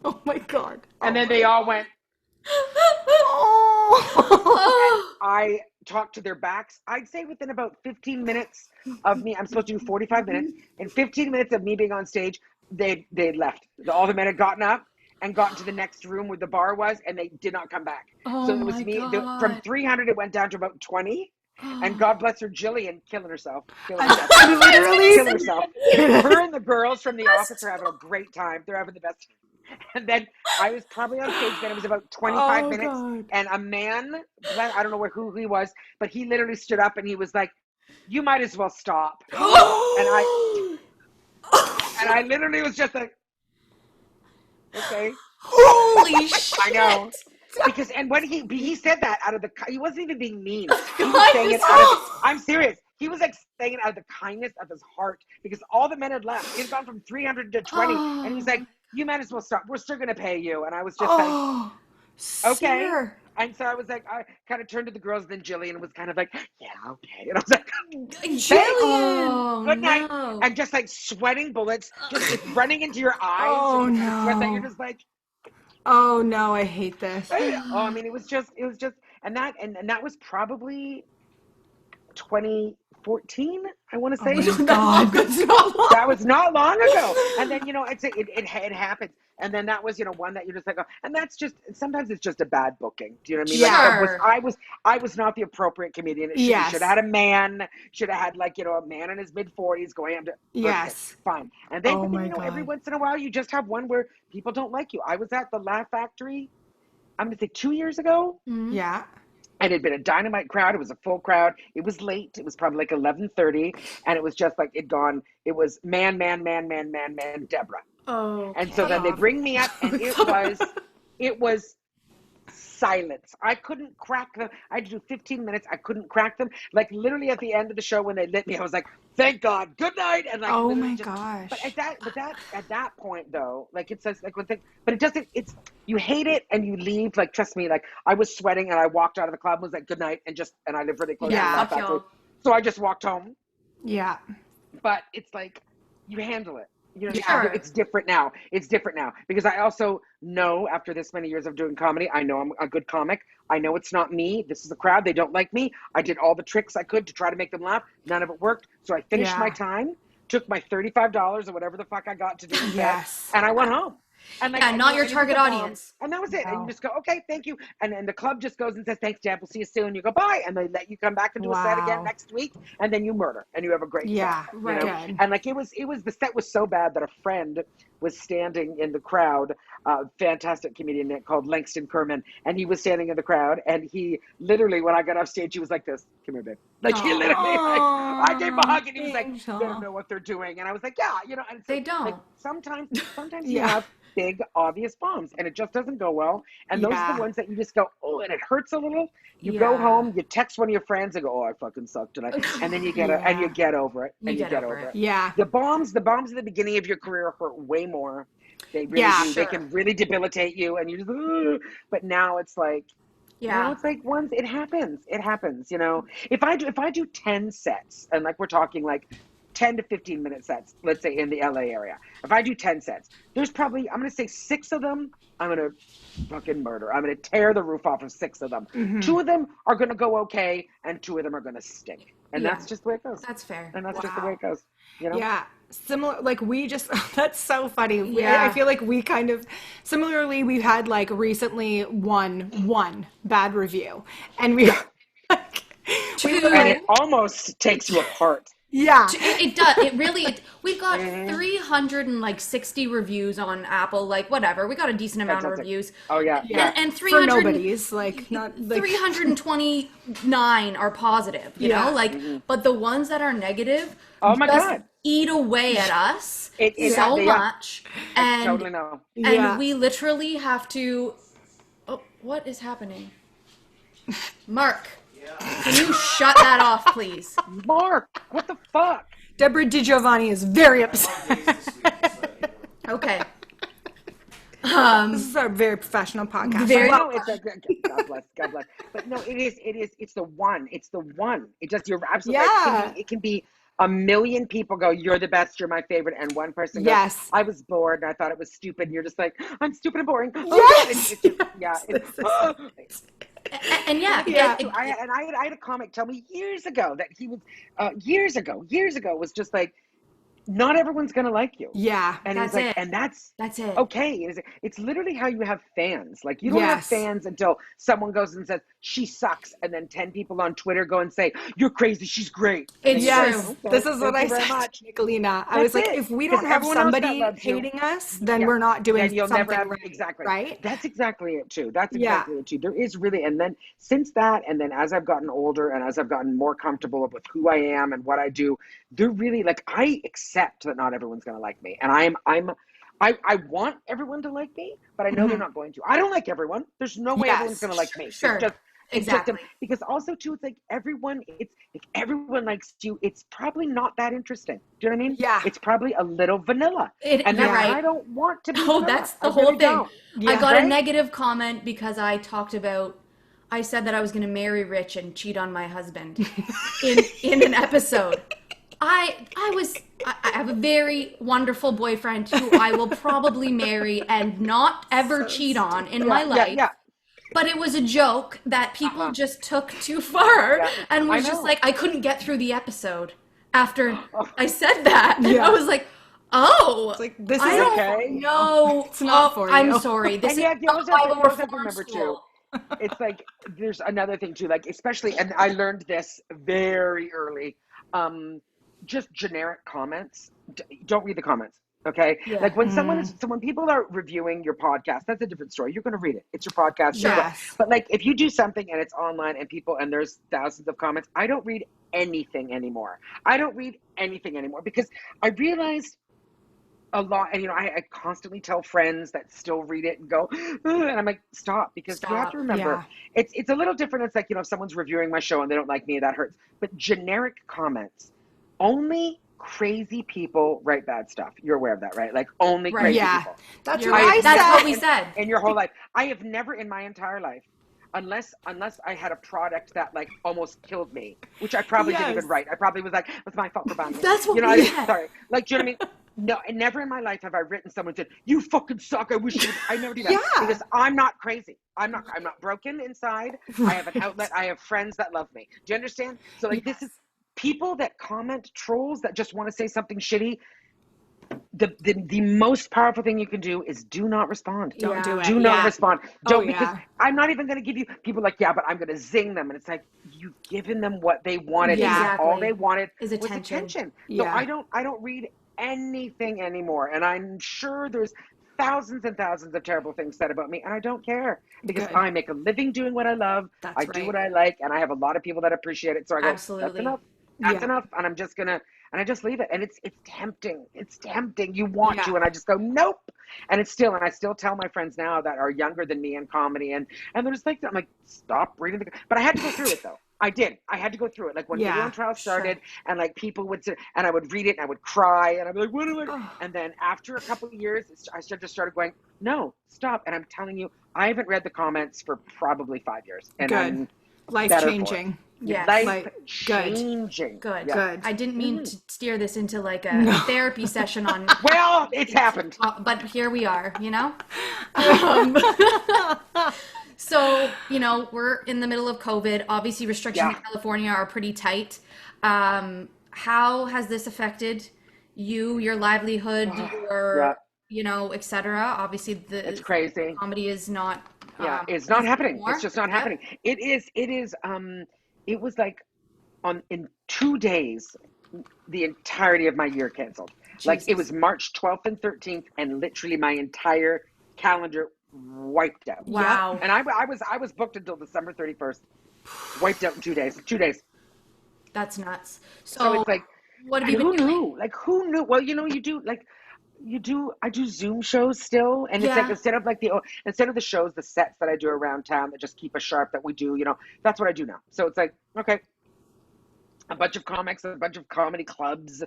Oh my God. And then they all went. Oh. I talked to their backs. I'd say within about 15 minutes of me, I'm supposed to do 45 minutes. In 15 minutes of me being on stage, they left. All the men had gotten up and gotten to the next room where the bar was, and they did not come back. Oh, So it was my me. God. From 300, it went down to about 20. And God bless her, Jillian, killing herself. Literally. Killing herself. Her and the girls from the office are having a great time. They're having the best time. And then I was probably on stage then. It was about 25 minutes. God. And a man, I don't know who he was, but he literally stood up and he was like, you might as well stop. And I literally was just like, okay. Holy shit. I know. Because, and when he said that out of he wasn't even being mean. He was saying it out of, I'm serious. He was like saying it out of the kindness of his heart, because all the men had left. He had gone from 300 to 20. And he's like, you might as well stop. We're still gonna pay you. And I was just like, Oh, okay. sir. And so I was like, I kind of turned to the girls. Then Jillian was kind of like, yeah, okay. And I was like, Jillian! good night. No. And just like sweating bullets, just it's running into your eyes. Oh, and sweat that no. you're just like, Oh, no, I hate this. oh, I mean, it was just, and that was probably 2014, I want to Oh, say. my God. That's not long. That was not long ago. And then, I'd say it happens. And then that was, one that you're just like, oh, and that's just, sometimes it's just a bad booking. Do you know what I mean? Yeah. Like, I was not the appropriate comedian. Yes. Should have had a man, should have had like, a man in his mid 40s going up to, Yes. fine. And then, Oh, my every God. once in a while, you just have one where people don't like you. I was at the Laugh Factory, I'm going to say 2 years ago. Yeah. And it had been a dynamite crowd. It was a full crowd. It was late. It was probably like 11:30. And it was just like it was man, Debra. Oh. And so then they bring me up and it was silence. I couldn't crack them. I had to do 15 minutes. I couldn't crack them. Like literally at the end of the show when they lit me, I was like, thank God, good night. And like, oh my gosh. But at that point though, like it says like one thing, but it doesn't, you hate it and you leave. Like, trust me, like I was sweating and I walked out of the club and was like, good night. And I live really close to the Laugh Factory. So I just walked home. Yeah. But it's like, you handle it. Sure. It's different now. It's different now because I also know after this many years of doing comedy, I know I'm a good comic. I know it's not me. This is a crowd. They don't like me. I did all the tricks I could to try to make them laugh. None of it worked. So I finished my time, took my $35 or whatever the fuck I got to do Yes. and I went home. And like, not your target audience. And that was it. No. And you just go, okay, thank you. And then the club just goes and says, thanks, Deb. We'll see you soon. You go, bye. And they let you come back and do a set again next week. And then you murder and you have a great set. Right. Good. And like the set was so bad that a friend was standing in the crowd, fantastic comedian called Langston Kerman. And he was standing in the crowd. And he literally, when I got off stage, he was like this, come here, babe. Like he literally, I gave him a hug and he was like, they don't know what they're doing. And I was like, yeah, and They don't. Like, sometimes you have big obvious bombs and it just doesn't go well, and those are the ones that you just go, oh, and it hurts a little. You go home, you text one of your friends and go, oh, I fucking sucked tonight, and then you get and you get over it, and you get over it. Yeah. The bombs at the beginning of your career hurt way more. They really do. They can really debilitate you, and you just. Ugh. But now it's like. Now it's like once it happens. If I do 10 sets, and like we're talking like 10 to 15 minute sets, let's say in the LA area. If I do 10 sets, there's probably, I'm going to say 6 of them, I'm going to fucking murder. I'm going to tear the roof off of 6 of them. Mm-hmm. 2 of them are going to go okay, and 2 of them are going to stink. And that's just the way it goes. That's fair. And that's just the way it goes. Yeah. Similar, like we just, that's so funny. I feel like we kind of, similarly, we've had like recently one bad review. And we, like, and it almost takes you apart. Yeah. It does. It really. We've got 360 reviews on Apple. Like whatever. We got a decent amount of reviews. Oh yeah. And For 300 nobody's like not like 329 are positive. You know, like but the ones that are negative. Oh my God. Eat away at us so much. And I totally know. And we literally have to. Oh, what is happening, Mark? Can you shut that off, please? Mark, what the fuck? Debra DiGiovanni is very upset. Okay. This is our very professional podcast. God bless. But no, it's the one. It just, you're absolutely right. It can be a million people go, you're the best, you're my favorite, and one person goes, I was bored and I thought it was stupid, and you're just like, I'm stupid and boring. Yes! I had a comic tell me years ago that he was years ago was just like, not everyone's gonna like you. Yeah. And that's like, and that's it. Okay. It's literally how you have fans. Like you don't have fans until someone goes and says, she sucks, and then 10 people on Twitter go and say, you're crazy, she's great. It's true. Okay, this is what I said to Nicolina. I was like, if we don't have somebody hating us, then we're not doing something right. Exactly. Right? That's exactly it too. There is really, and then since that, and then as I've gotten older and as I've gotten more comfortable with who I am and what I do, they're really like, I accept that not everyone's going to like me. And I want everyone to like me, but I know they're not going to. I don't like everyone. There's no way everyone's going to like me. Sure. It took them, Exactly. because also too, it's like everyone, it's if everyone likes you, it's probably not that interesting. Do you know what I mean? Yeah. It's probably a little vanilla. And You're that's, Yeah. I right. don't want to be Oh, vanilla. that's I the whole really thing. don't. I Yeah. got a Right? negative comment because I said that I was going to marry rich and cheat on my husband in an episode. I have a very wonderful boyfriend who I will probably marry and not ever So cheat on in Yeah, my yeah, life. yeah. But it was a joke that people Uh-huh. just took too far Yeah. and I was just know. like, I couldn't get through the episode after Oh, I said that. And I Yeah. was like, oh, It's like, this I isn't don't for okay. you. know. It's not Oh, for I'm you. sorry. This And is yeah, not Bible you also have to reform remember too, school. it's like there's another thing too, like especially, and I learned this very early. Um, just generic comments. Don't read the comments. Okay. Yeah, Like when so when people are reviewing your podcast, that's a different story. You're going to read it. It's your podcast. sure. Yes. But like if you do something and it's online and there's thousands of comments, I don't read anything anymore. I don't read anything anymore because I realized a lot, and I constantly tell friends that still read it and go, "Ugh," and I'm like, stop, because you have to Stop. remember, Yeah. it's a little different. It's like, if someone's reviewing my show and they don't like me, that hurts. But generic comments, only crazy people write bad stuff. You're aware of that, right? Like only Right. crazy Yeah. people. That's You're what I right. have I That's never what we said. said. in your whole life, I have never in my entire life, unless I had a product that like almost killed me, which I probably didn't Yes. even write. I probably was like, it's my fault for buying it. That's what we said. Sorry. Like, do you know what I mean? No, and never in my life have I written someone said, you fucking suck. I wish you would. I never do that Yeah. because I'm not crazy. I'm not broken inside. I have an outlet. I have friends that love me. Do you understand? So like this is Yes. people that comment, trolls that just want to say something shitty. The most powerful thing you can do is do not respond. Don't do Yeah. it. Do not Yeah. respond. Oh, Don't, because yeah. I'm not even going to give you people like, yeah, but I'm going to zing them. And it's like, you've given them what they wanted. Yeah. And all Exactly. they wanted Is was attention. attention. So Yeah. I don't read anything anymore. And I'm sure there's thousands and thousands of terrible things said about me. And I don't care because Good. I make a living doing what I love. That's I do right. what I like. And I have a lot of people that appreciate it. So I go, that's Absolutely. enough. That's Yeah. enough. And I'm just going to, and I just leave it. And it's tempting. It's tempting. You want Yeah. to. And I just go, nope. And I still tell my friends now that are younger than me in comedy, and they're just like, I'm like, stop reading but I had to go through it though. I did. I had to go through it. Like when Video Yeah. on Trial started, Sure. and like people would sit, and I would read it, and I would cry, and I'd be like, what do I? Oh, And then after a couple of years, I just started going, no, stop. And I'm telling you, I haven't read the comments for probably 5 years, and good. I'm Life better for it. changing. Yes. Life Like, good. changing. Good. Yeah. Good. I didn't mean to steer this into like a No. therapy session on, Well, it's happened. but here we are, Um, so, we're in the middle of COVID. Obviously, restrictions in Yeah. California are pretty tight. How has this affected you, your livelihood, Yeah. et cetera? Obviously, It's the crazy. comedy is not Yeah, it's not happening. anymore. It's just not Yep. happening. It was like in 2 days, the entirety of my year canceled. Like it Jesus. was March 12th and 13th, and literally my entire calendar wiped out. Wow. And I was booked until December 31st, wiped out in 2 days. 2 days. That's nuts. So So, it's like, what have and you been who doing? knew? Like who knew? Well, I do Zoom shows still, and it's like Yeah. instead of the shows, the sets that I do around town that just keep us sharp that we do, that's what I do now. So it's like, okay, a bunch of comics, a bunch of comedy clubs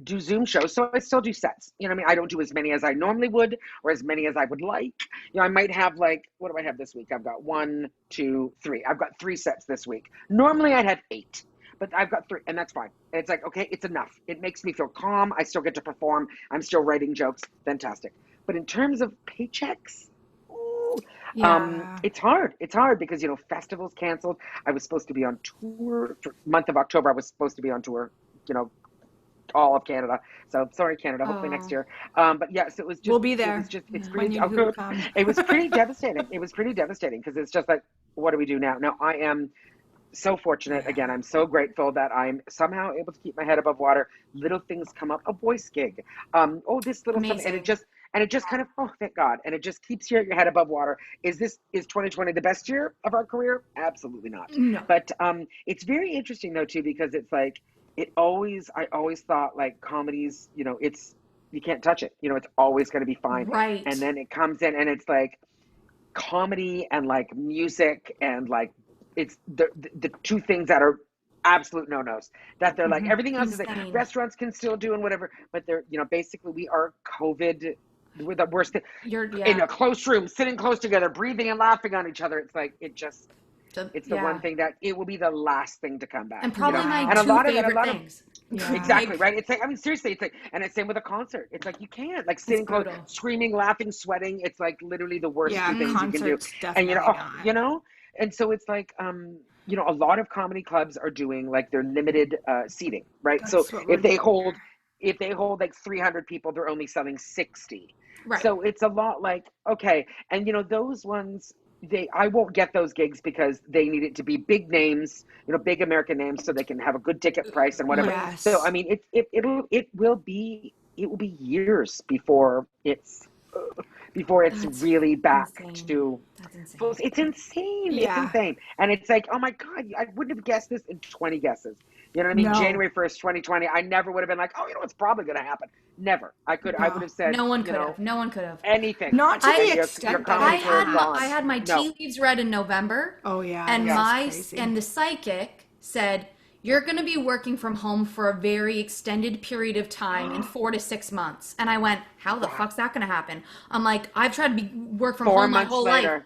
do Zoom shows. So I still do sets. You know what I mean? I don't do as many as I normally would or as many as I would like. I might have like, what do I have this week? I've got 1, 2, 3. I've got 3 sets this week. Normally I'd have 8, but I've got 3, and that's fine. And it's like, okay, it's enough. It makes me feel calm. I still get to perform. I'm still writing jokes. Fantastic. But in terms of paychecks, Yeah. it's hard. It's hard because, festivals canceled. I was supposed to be on tour for month of October. I was supposed to be on tour, you know, all of Canada. So sorry, Canada, hopefully Oh. next year. But yes, it was just, We'll be there it's when pretty, you do come. it was pretty devastating. It was pretty devastating because it's just like, what do we do now? Now I am so fortunate. Again, I'm so grateful that I'm somehow able to keep my head above water. Little things come up, a voice gig. This little something, and Amazing. it just kind of, oh, thank God. And it just keeps your head above water. Is 2020 the best year of our career? Absolutely not. No. But it's very interesting though too, because it's like, I always thought like comedies, you can't touch it. It's always going to be fine. Right. And then it comes in and it's like comedy and like music and like it's the two things that are absolute no-nos, that they're like, everything else is like Insane. restaurants can still do and whatever, but they're, basically we are COVID, we're the worst thing. In a close room, sitting close together, breathing and laughing on each other. It's like, it's the one thing that it will be the last thing to come back. And probably my and two favorite things. Exactly, right? It's like, I mean, seriously, it's like, and it's same with a concert. It's like, you can't, like, sitting close, screaming, laughing, sweating. It's like literally the worst two things you can do. And and so it's like, a lot of comedy clubs are doing like their limited seating, right? That's so if they hold like 300 people, they're only selling 60. Right. So it's a lot like, okay. And those ones, I won't get those gigs because they need it to be big names, big American names, so they can have a good ticket price and whatever. Yes. So I mean, it will be years before it's really back to. It's insane. Yeah. It's insane. And it's like, oh my God, I wouldn't have guessed this in 20 guesses. You know what I mean? No. January 1st, 2020, I never would have been like, oh, it's probably going to happen. Never. I would have said. No one could have. No one could have. Anything. Not to the extent that I had my tea leaves read in November. Oh, yeah. And and the psychic said, you're going to be working from home for a very extended period of time in 4 to 6 months. And I went, how the fuck's that going to happen? I'm like, I've tried to work from home my whole life.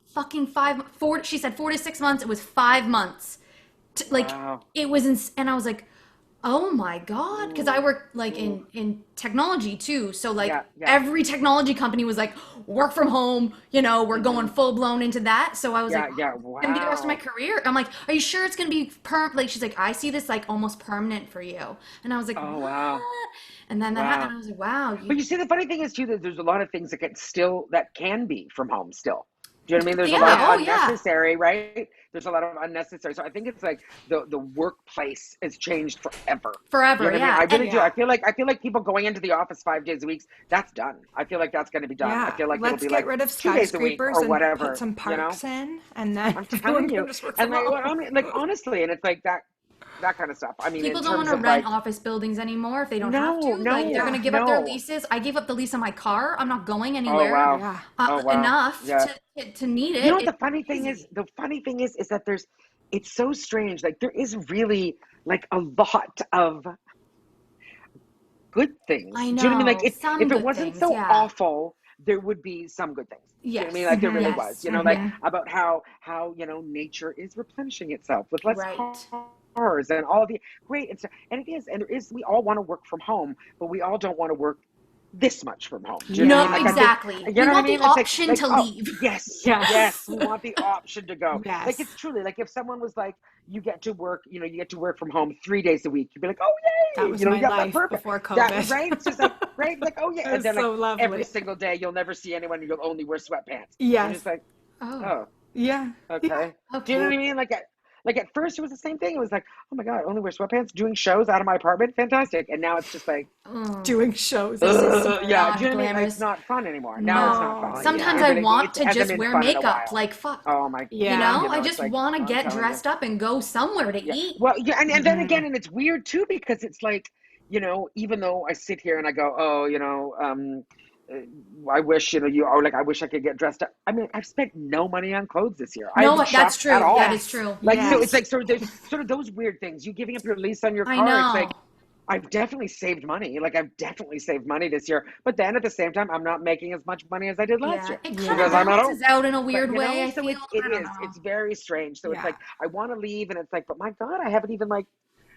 Fucking 4, she said 4 to 6 months. It was 5 months. It was, and I was like, oh my God. Because I work like in technology too. So every technology company was like, work from home, we're going full blown into that. So I was like, wow. It's gonna be the rest of my career. I'm like, are you sure it's gonna be she's like, I see this like almost permanent for you. And I was like, oh what? Wow. And then that happened. I was like, wow. But you see, the funny thing is too, that there's a lot of things that can be from home still. Do you know what I mean? There's a lot of unnecessary, right? There's a lot of unnecessary. So I think it's like the workplace has changed forever. Forever, you know what I mean? I really do. I feel like people going into the office 5 days a week, that's done. I feel like that's going to be done. I feel like let's it'll be get rid of skyscrapers or whatever, and put some parks in, and then I'm telling you. And honestly, and it's like that kind of stuff. I mean, people don't want to rent office buildings anymore if they don't have to. They're going to give up their leases. I gave up the lease on my car. I'm not going anywhere. Enough to need it. You know what the funny thing is? The funny thing is that it's so strange. Like there is really like a lot of good things. I know. Do you know what I mean? Like if it wasn't so awful, there would be some good things. Yes. You know what I mean? Like there really was. Like about how nature is replenishing itself with less cars and all the great and it is, and there is, we all want to work from home, but we all don't want to work this much from home. Do you know what I mean? Exactly. We want the option to leave. Yes. We want the option to go. Yes. Like it's truly like if someone was like, you get to work from home 3 days a week, you'd be like, oh yay! That was my life before COVID. Right? It's just like like oh yeah, and then so lovely. Every single day you'll never see anyone. You'll only wear sweatpants. Yes. And it's like, oh yeah. Okay. Do you know what I mean? Like at first it was the same thing. It was like, oh my God, I only wear sweatpants, doing shows out of my apartment. Fantastic. And now it's just like doing shows. Do you know what I mean? Like, it's not fun anymore. Now it's not fun. Sometimes I want to just wear makeup. Like fuck. Oh my God. I just want to get dressed up and go somewhere to eat. Well, and then again, and it's weird too, because it's like, even though I sit here and I go, I wish, I wish I could get dressed up. I mean, I've spent no money on clothes this year. No, that's true. That is true. So it's like, so there's sort of those weird things. You giving up your lease on your car. It's like, I've definitely saved money. Like I've definitely saved money this year. But then at the same time, I'm not making as much money as I did last year. It kind of balances out in a weird way. So it's very strange. So it's like, I want to leave, and it's like, but my God, I haven't even like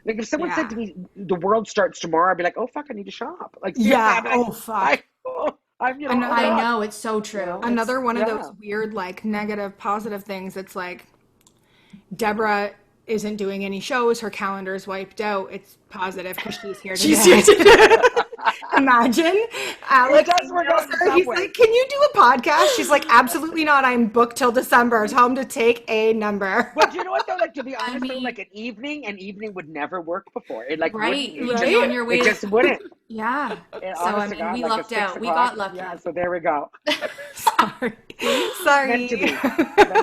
if someone said to me, the world starts tomorrow, I'd be like, oh fuck, I need to shop. Like, fuck. I know, it's so true. Another one of those weird, like, negative, positive things. It's like, Debra isn't doing any shows. Her calendar's wiped out. It's positive because she's here today. Imagine Alex. He's like, can you do a podcast? She's like, absolutely not. I'm booked till December. Tell him to take a number. Well, do you know what though? Like, to be honest, though, like an evening would never work before. It like right on your way. It just wouldn't. Yeah. We lucked out. We got lucky. Yeah. So there we go. Sorry. Meant to be.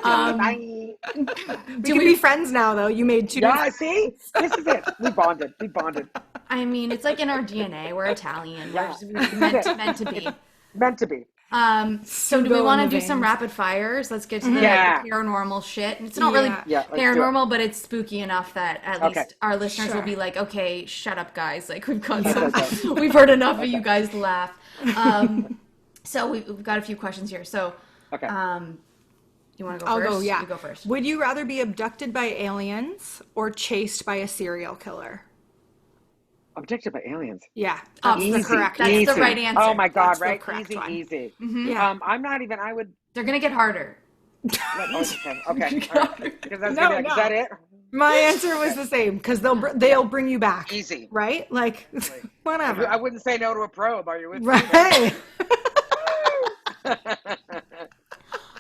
Bye. We can be friends now, though. You made 2. Yeah. See, this is it. We bonded. I mean, it's like in our DNA. We're Italian. We're meant to be. Meant to be. So do we go want in to the do some veins. rapid fires? Let's get to the Yeah. paranormal shit. And it's not really Yeah, let's do it. paranormal, but it's spooky enough that at Okay. least our listeners will Sure. be like, okay, shut up, guys. Like we've got Okay. some, we've heard enough of you guys laugh. So we've got a few questions here. So, Okay. you want to go I'll first? go, yeah. You go first. Would you rather be abducted by aliens or chased by a serial killer? Abducted by aliens. Yeah, Oh, that's Easy. the correct That's Easy. the right answer. Oh my God, That's the right? correct Easy, one. easy. Yeah. I'm not even, I would, They're gonna get harder. okay. All right. Because that's No, is no. that it? My answer was the same because they'll bring you back. Easy. Right? Like, whatever. I wouldn't say no to a probe. Are you with me? Right.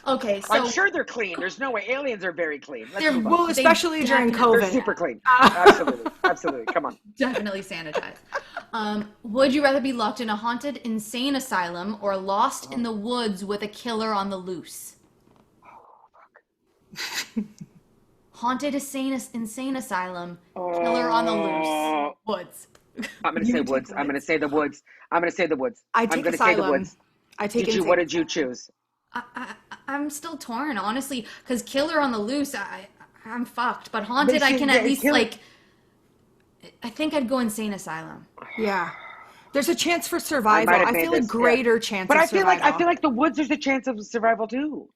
Okay, so I'm sure they're clean. There's no way. Aliens are very clean. Let's They're- move on. Well, especially during definitely- They're COVID. super clean. Absolutely. Absolutely. Come on. definitely sanitized. Would you rather be locked in a haunted insane asylum or lost in the woods with a killer on the loose? Haunted insane asylum, killer on the loose, woods. I'm going to say woods. I'm going to say the woods. I'm going to say the woods. I I'm take going to say the asylum. woods. I take What did you choose? I'm still torn, honestly, because killer on the loose, I'm fucked. But haunted, I see, can at yeah, least killer- like. I think I'd go insane asylum. Yeah. There's a chance for I survival. might have I made feel a this, greater chance But of I feel survival. like the woods. There's a chance of survival too.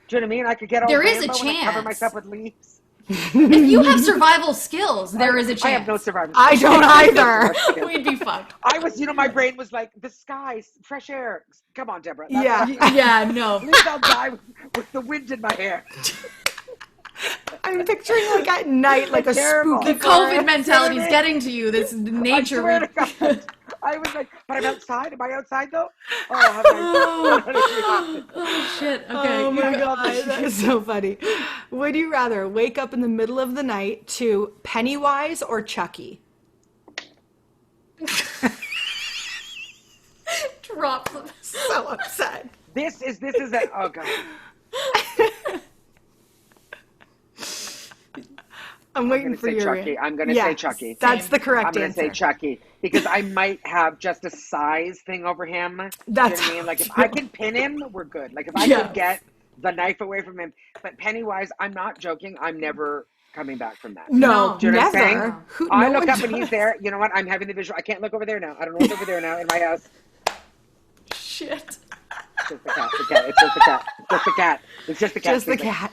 Do you know what I mean? I could get all There is a Rambo and I cover chance. myself with leaves. If you have survival skills, there is a chance. I have no survival. I don't either. We'd be fucked. I was, my brain was like, the skies, fresh air. Come on, Deborah. That's Yeah. what Yeah, no. At least I'll die with the wind in my hair. I'm picturing like at night, like a Terrible. spooky The forest. COVID mentality is getting to you. This nature. I swear to God. I was like, but I'm outside. Am I outside though? Oh, have I? Oh shit. Okay. Oh my you go. god, that's so funny. Would you rather wake up in the middle of the night to Pennywise or Chucky? Drop them. So upset. This is a, oh God. I'm I'm waiting going to for say your Chucky. I'm going to say Chucky. That's the correct I'm going to answer. say Chucky because I might have just a size thing over him. That's you know what I mean? Like if how I I can pin him, we're good. Like if I Yes. can get the knife away from him. But Pennywise, I'm not joking. I'm never coming back from that. No, Do you know what I'm saying? never. I No look one up and he's does. there. You know what? I'm having the visual. I can't look over there now. I don't know what's over there now in my house. Shit. It's just the cat. The cat. It's just the cat. It's just the cat. It's just the cat. Just the sleeping. cat.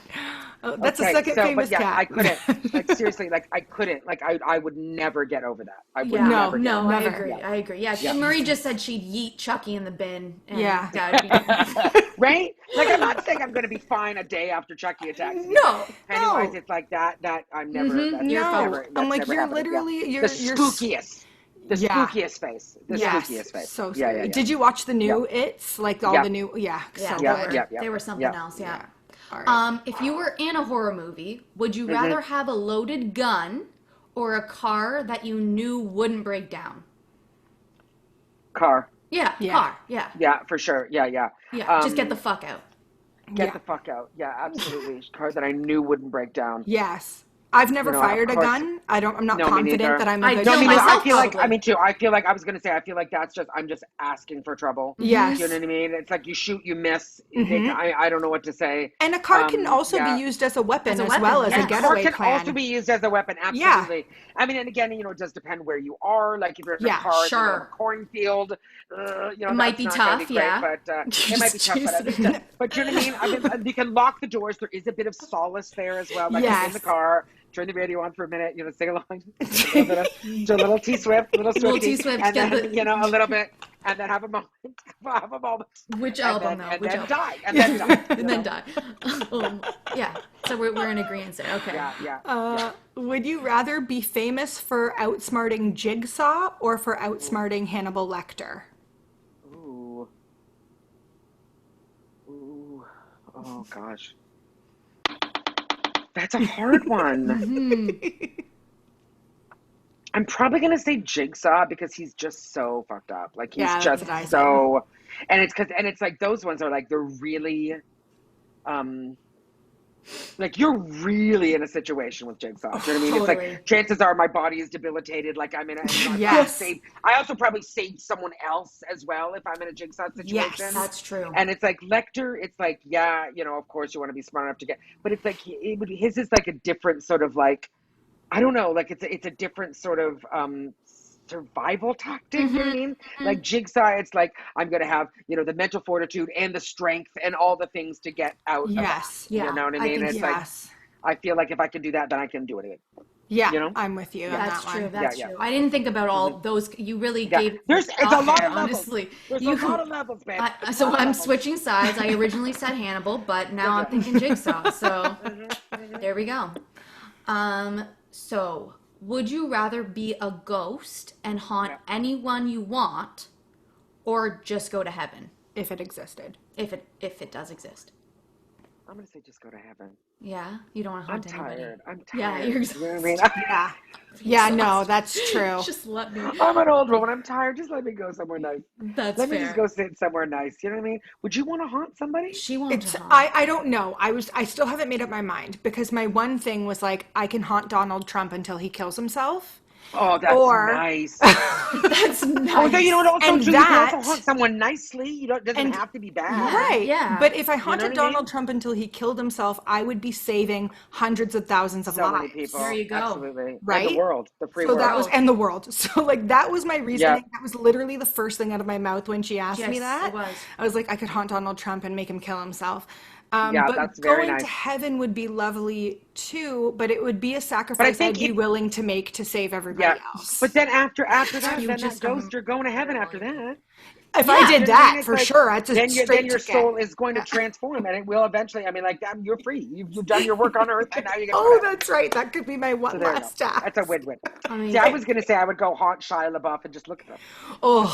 Oh, that's the Okay, second famous but yeah, cat. I couldn't. Like seriously, like I couldn't. Like I would never get over that. I would Yeah. never get No, over I Never. agree. Yeah. I agree. Yeah. Yeah. Marie just said she'd yeet Chucky in the bin. And Yeah. That'd be... that. Right? Like I'm not saying I'm going to be fine a day after Chucky attacks me. No. Pennywise, No. it's like that. That I'm never. Mhm, That's you're never, fine. that's I'm like, never you're happening. literally, Yeah. you're The you're spookiest. The Yeah. spookiest face. The Yes, spookiest face. so Yeah, scary. yeah, yeah. Did you watch the new It's? Like all Yeah. the new, Yeah. so Yeah, good. yeah, yeah. They were something Yeah. else. Yeah. All right. If you were in a horror movie, would you rather have a loaded gun or a car that you knew wouldn't break down? Car. Yeah, Yeah. car. Yeah. Yeah, for sure. Yeah, yeah. Yeah. Just get the fuck out. Get Yeah. the fuck out. Yeah, absolutely. Car that I knew wouldn't break down. Yes. I've never You know, of fired a course. gun. I'm not No, me confident neither. that I'm I a good don't No, me shot. neither. I myself, feel like, probably. I mean, too. I feel like I was going to say, I feel like I'm just asking for trouble. Yes. You know what I mean? It's like you shoot, you miss. I don't know what to say. And a car can also yeah. be used as a weapon As a as weapon, well as yes. a And car getaway can plan. also be used as a weapon. Absolutely. I mean, and again, it does depend where you are. Like if you're in Yeah, a car, sure. in a cornfield, It might be that's not gonna tough, be great, yeah. But it might be tough. But, at least, but you know what I mean? You can lock the doors. There is a bit of solace there as well. Like Yes. in the car, turn the radio on for a minute, sing along, do a little T-Swift, little T-Swift, and get then, the- a little bit, and then have a moment, Which and album, then, though? and Which then album? die, and then die, And then die. Yeah. So we're in agreement there. Okay. Yeah. Would you rather be famous for outsmarting Jigsaw or for outsmarting Hannibal Lecter? Ooh. Oh gosh. That's a hard one. I'm probably gonna say Jigsaw because he's just so fucked up. Like he's Yeah, that's just what I said. so, and it's like those ones are like they're really, Like you're really in a situation with Jigsaw. Do you know what I mean? It's Totally. like chances are my body is debilitated. Like I'm in a, you know, Yes. I also probably saved someone else as well if I'm in a Jigsaw situation. Yes. That's true. And it's like Lecter, it's like, yeah, you know, of course you want to be smart enough to get, but it's like his is like a different sort of like, I don't know, like it's a different sort of survival tactic. You know what I mean? Like Jigsaw, it's like I'm gonna have, you know, the mental fortitude and the strength and all the things to get out of that. Yes. Yeah, You know what I I mean? think It's Yes. like I feel like if I can do that, then I can do it again. Yeah, You know? I'm with you on That's that true. one. That's Yeah. true. I didn't think about all those. You really Yeah. gave It's a lot there, of levels. honestly. There's You, a lot of levels, babe. so I'm switching sides. I originally said Hannibal, but now I'm thinking Jigsaw. So there we go. So would you rather be a ghost and haunt anyone you want, or just go to heaven If it existed. if it does exist? I'm gonna say just go to heaven. Yeah, you don't want to I'm haunt anybody. tired. I'm Yeah, tired. you're You know what I mean? Yeah. Yeah, no, that's true. Just let me. I'm an old woman. I'm tired. Just let me go somewhere nice. That's Let me fair. just go sit somewhere nice. You know what I mean? Would you want to haunt somebody? She won't It's haunt. I don't know. I still haven't made up my mind because my one thing was like I can haunt Donald Trump until he kills himself. Oh, that's Or- nice. That's nice. Oh, then you know what? Also, And too, you that- can also haunt someone nicely. You don't. It doesn't And- have to be bad. Yeah. Right. But if I haunted what I mean? Donald Trump until he killed himself, I would be saving hundreds of thousands of So lives. many people. There you go. Absolutely. Right? And the world. The free So world. that was and the world. So like that was my reasoning. Yeah. That was literally the first thing out of my mouth when she asked me Yes, that. it was. I was like, I could haunt Donald Trump and make him kill himself. Yeah, but that's very going to nice. heaven would be lovely too, but it would be a sacrifice think I'd be if- willing to make to save everybody Yeah. else. But then after that, You then just that ghost, you're going to heaven after that. If Yeah. I You did know what I that mean? It's for like, sure, it's a then straight your ticket. soul is going to transform, and it will eventually. I mean, like that, you're free. You've done your work on earth, and now you get. Oh, that's right. That could be my one there you last go. task. That's a win-win. mean- See, I was gonna say I would go haunt Shia LaBeouf and just look at him, Oh,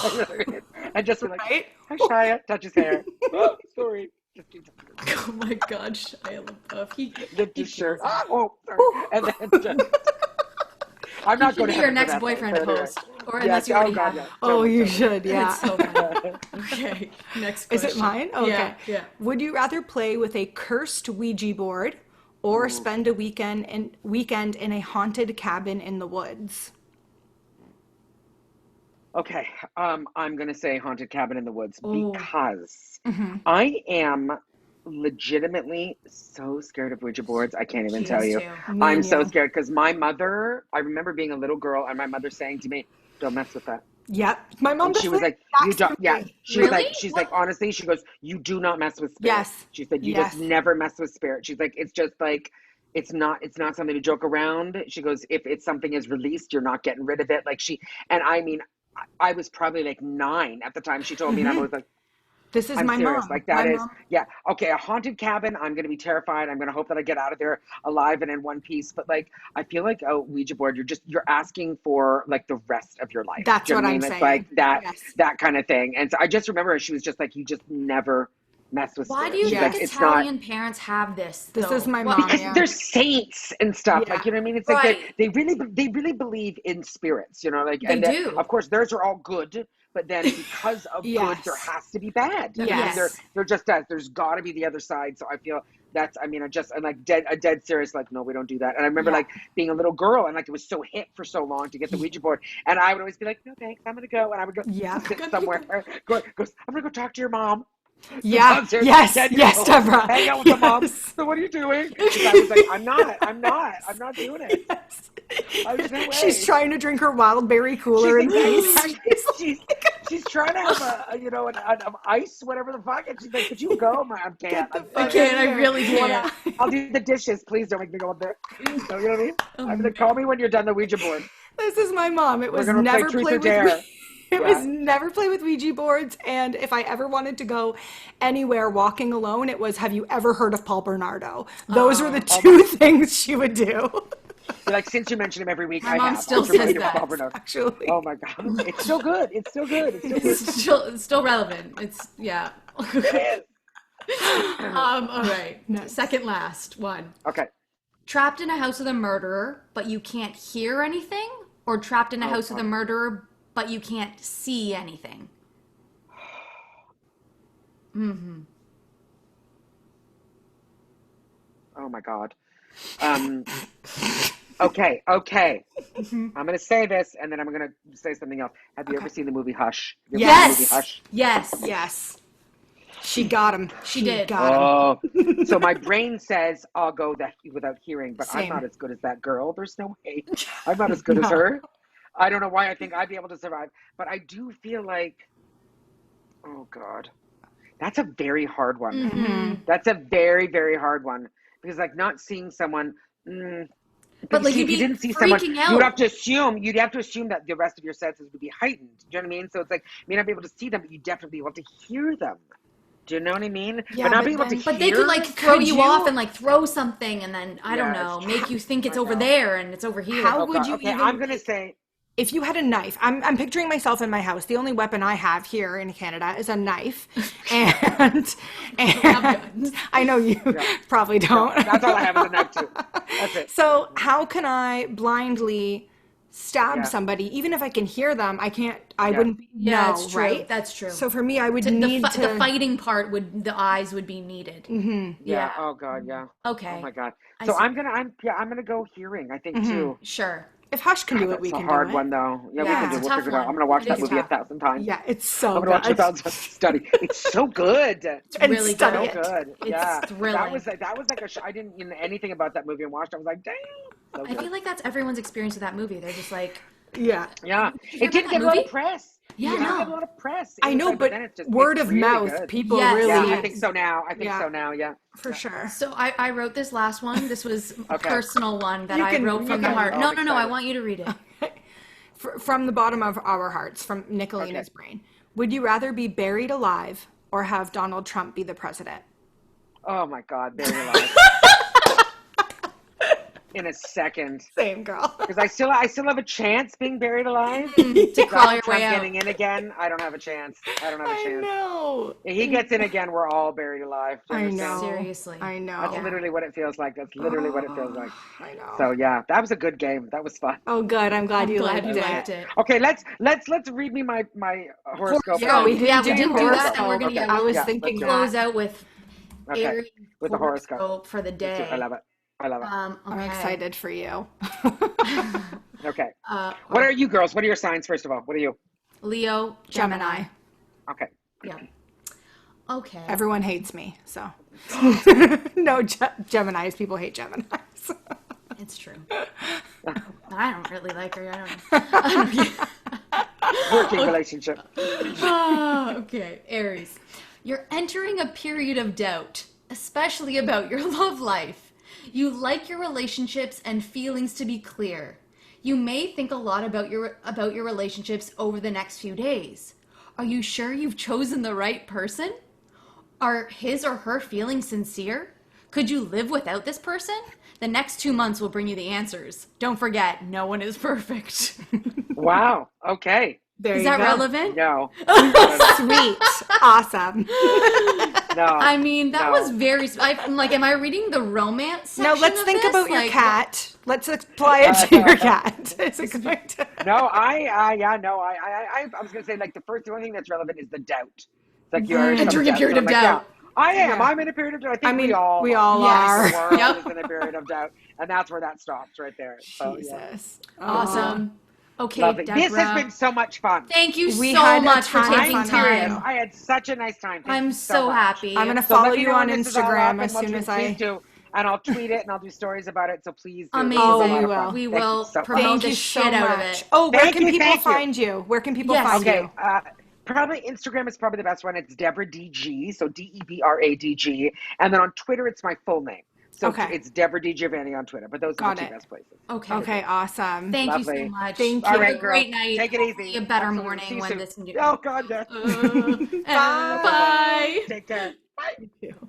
and just be like, right? "Hi, Shia," touch his hair. Oh, sorry. Just do something. Oh my God, Shia LaBeouf. He Lift his shirt. Oh, sorry. And then just. I'm not should going be to your heaven for next that, boyfriend though. So anyway. host, or unless you oh already God, have. yeah. Oh, Totally, you totally. should, yeah. It's so bad. Okay, next Is question. it mine? Okay. Yeah. Would you rather play with a cursed Ouija board or spend a weekend in a haunted cabin in the woods? Okay, I'm gonna say haunted cabin in the woods Oh. because I am legitimately so scared of Ouija boards. I can't even She tell is you. too. I'm and so you. scared because my mother. I remember being a little girl and my mother saying to me, "Don't mess with that." Yep. My mom And does she was the like, "You exact don't." same Yeah, thing. Really? she's What? like, honestly, she goes, "You do not mess with spirit." Yes. She said, "You Yes. just never mess with spirit." She's like, "It's just like." It's not something to joke around. She goes, if it's something is released, you're not getting rid of it. Like and I mean, I was probably like 9 at the time she told me, and I was like, This is I'm my serious. mom. Like that My is, mom. yeah. Okay, a haunted cabin. I'm gonna be terrified. I'm gonna hope that I get out of there alive and in one piece. But like, I feel like a Ouija board. You're asking for like the rest of your life. That's Do you know what I I'm mean? It's saying. like Yes. that kind of thing. And so I just remember she was just like, you just never mess with Why spirit. do you She's think like, it's not. Italian parents have this? This though? is my What- mom. Because Yeah. they're saints and stuff, Yeah. like you know what I mean. It's like Right. they really believe in spirits, you know, like They and do. of course theirs are all good, but then because of good, Yes. there has to be bad. I mean, Yes. they're just that. There's got to be the other side. So I feel that's. I mean, I'm like dead serious. Like no, we don't do that. And I remember like being a little girl and like it was so hip for so long to get the Ouija board, and I would always be like, no thanks, I'm gonna go, and I would go Yeah. sit somewhere. Goes, I'm gonna go talk to your mom. Yeah. Downstairs, Yes. 10 years Yes, old, Deborah. hang out with the mom. Yes. So what are you doing? Because I was like, I'm not doing it. Yes. There's no way. She's trying to drink her wild berry cooler in peace. She's trying to have an ice, whatever the fuck, and she's like, "Could you go?" I can't. the I'm fuck sorry. I can't. I really can't. I'll do the dishes. Please don't make me go up there. So, you know what I mean? I'm gonna call me when you're done the Ouija board. This is my mom. It was gonna play never truth play or with dare. It Yeah. was never play with Ouija boards. And if I ever wanted to go anywhere walking alone, it was, have you ever heard of Paul Bernardo? Those were the two things she would do. You're like, since you mention him every week, My I mom have. still I'm familiar says with that. Paul Bernardo. Actually. Oh my god, it's still good. It's still good. It's still good. It's still relevant. It's yeah. All right. Nice. Second last one. Okay. Trapped in a house with a murderer, but you can't hear anything, or trapped in a house with a murderer, but you can't see anything. Oh my God. Okay. I'm gonna say this, and then I'm gonna say something else. Have you ever seen the movie Hush? Have you ever seen the movie Yes. Hush? Yes. Yes. She got him. She did. Got him. Oh, so my brain says I'll go that without hearing, but I'm Same. not as good as that girl. There's no way. I'm not as good as her. I don't know why I think I'd be able to survive, but I do feel like, oh God, that's a very hard one. That's a very, very hard one because like not seeing someone. But like see, you'd if you be didn't see someone, freaking you'd out. have to assume that the rest of your senses would be heightened. Do you know what I mean? So it's like you may not be able to see them, but you definitely be able to hear them. Do you know what I mean? Yeah, but not but being able to then- hear. But they could like throw Could you you- off and like throw something and then I don't Yeah, know, it's make you think it's I over know. there and it's over here. How Oh, would God. you Okay, even? I'm gonna say. If you had a knife, I'm picturing myself in my house. The only weapon I have here in Canada is a knife, and I know you probably don't. That's all I have is a knife too. That's it. So how can I blindly stab Yeah. somebody, even if I can hear them? I can't. I Yeah. wouldn't Yeah, know, it's true. right? That's true. So for me, I would the, need fi- to. the fighting part the eyes would be needed. Yeah. Yeah. Oh God. Yeah. Okay. Oh my God. I So see. I'm gonna go hearing. I think too. Sure. If Hush can do it, we It's a can hard do it. one though. Yeah, we Yeah, can do. it's a We'll tough figure it out. one. I'm gonna watch It that is movie tough. 1,000 times. Yeah, it's so I'm gonna watch good. 1,000 times. Study. It's so good. And really study So it. good. It's Yeah. thrilling. That was like I didn't know anything about that movie and watched it. I was like, damn. So I good. feel like that's everyone's experience with that movie. They're just like, Yeah. Yeah. hear It didn't about get that a lot movie? of press. Yeah, It didn't no. get a lot of press. It I was know, like, but then it's just, word it's of really mouth, good. people Yes. really. Yeah, I Yes. think so now. I think Yeah. so now. Yeah. For sure. so I wrote this last one. This was a Okay. personal one that You I can- wrote you from the can- heart. Oh, No, I'm no, I excited. want you to read it. From the bottom of our hearts, from Nicolina's brain. Would you rather be buried alive or have Donald Trump be the president? Oh my God, buried alive. In a second, Same girl. because I still have a chance being buried alive. To crawl your Trump way out. getting in again, I don't have a chance. I don't have a I chance. know. If he gets in again, we're all buried alive. Do you I understand? know. Seriously. I know. That's literally what it feels like. That's literally what it feels like. I know. So yeah, that was a good game. That was fun. Oh, good. I'm glad I'm you glad liked you it. liked it. Okay, let's read me my horoscope. Yeah, we and- didn't do do that. that, and we're gonna Okay, I was yeah, thinking let's do it. Close out with Okay, Aries with the horoscope. for the Let's do it. day. I love it. I love it. I'm Okay. excited for you. Okay. What are you girls? What are your signs, first of all? What are you? Leo, Gemini. Gemini. Okay. Yeah. Okay. Everyone hates me, so. No, Geminis. People hate Geminis. It's true. I don't really like her. I don't know. Working relationship. Okay, Aries. You're entering a period of doubt, especially about your love life. You like your relationships and feelings to be clear. You may think a lot about your relationships over the next few days. Are you sure you've chosen the right person? Are his or her feelings sincere? Could you live without this person? The next 2 months will bring you the answers. Don't forget, no one is perfect. Wow. Okay. There Is you that go. relevant? No. Sweet. Awesome. No. I mean, that No. was very. I'm like, am I reading the romance section? Now let's of think this? about your Like, cat. Let's apply it to your cat. Is it going to? No, I was gonna say like the only thing that's relevant is the doubt. It's like you're Entering a period of I'm like, doubt. Yeah, I am. Yeah. I'm in a period of doubt. I think I mean, we all are. The world Yep. is in a period of doubt, and that's where that stops right there. So, yeah. Jesus. Awesome. Okay, Lovely. Deborah. This has been so much fun. Thank you We so had a much for ton of taking fun. Serious. time. I had such a nice time. Thank I'm you so much. happy. I'm gonna So follow let me you know on when this is all up, Instagram and as once soon we- as please I. do. And I'll tweet it and I'll do stories about it. So please do. Amazing. It was a Oh, lot we of fun. will. We Thank you will so much. promote Thank the you shit so out of much. it. Oh, where Thank can you, people thank you. find you? Where can people Yes. find Okay, you? probably Instagram is probably the best one. It's Debra DG, so DEBRADG, and then on Twitter it's my full name. So Okay. it's Debra DiGiovanni on Twitter. But those are Got the two it. best places. Okay. Okay, awesome. Thank you Lovely. so much. Thank Have you. All right, a girl. great night. Take it Hopefully easy. a better Absolutely. See morning you when soon. this. Oh God, yes. Bye. Take care. Bye. You too.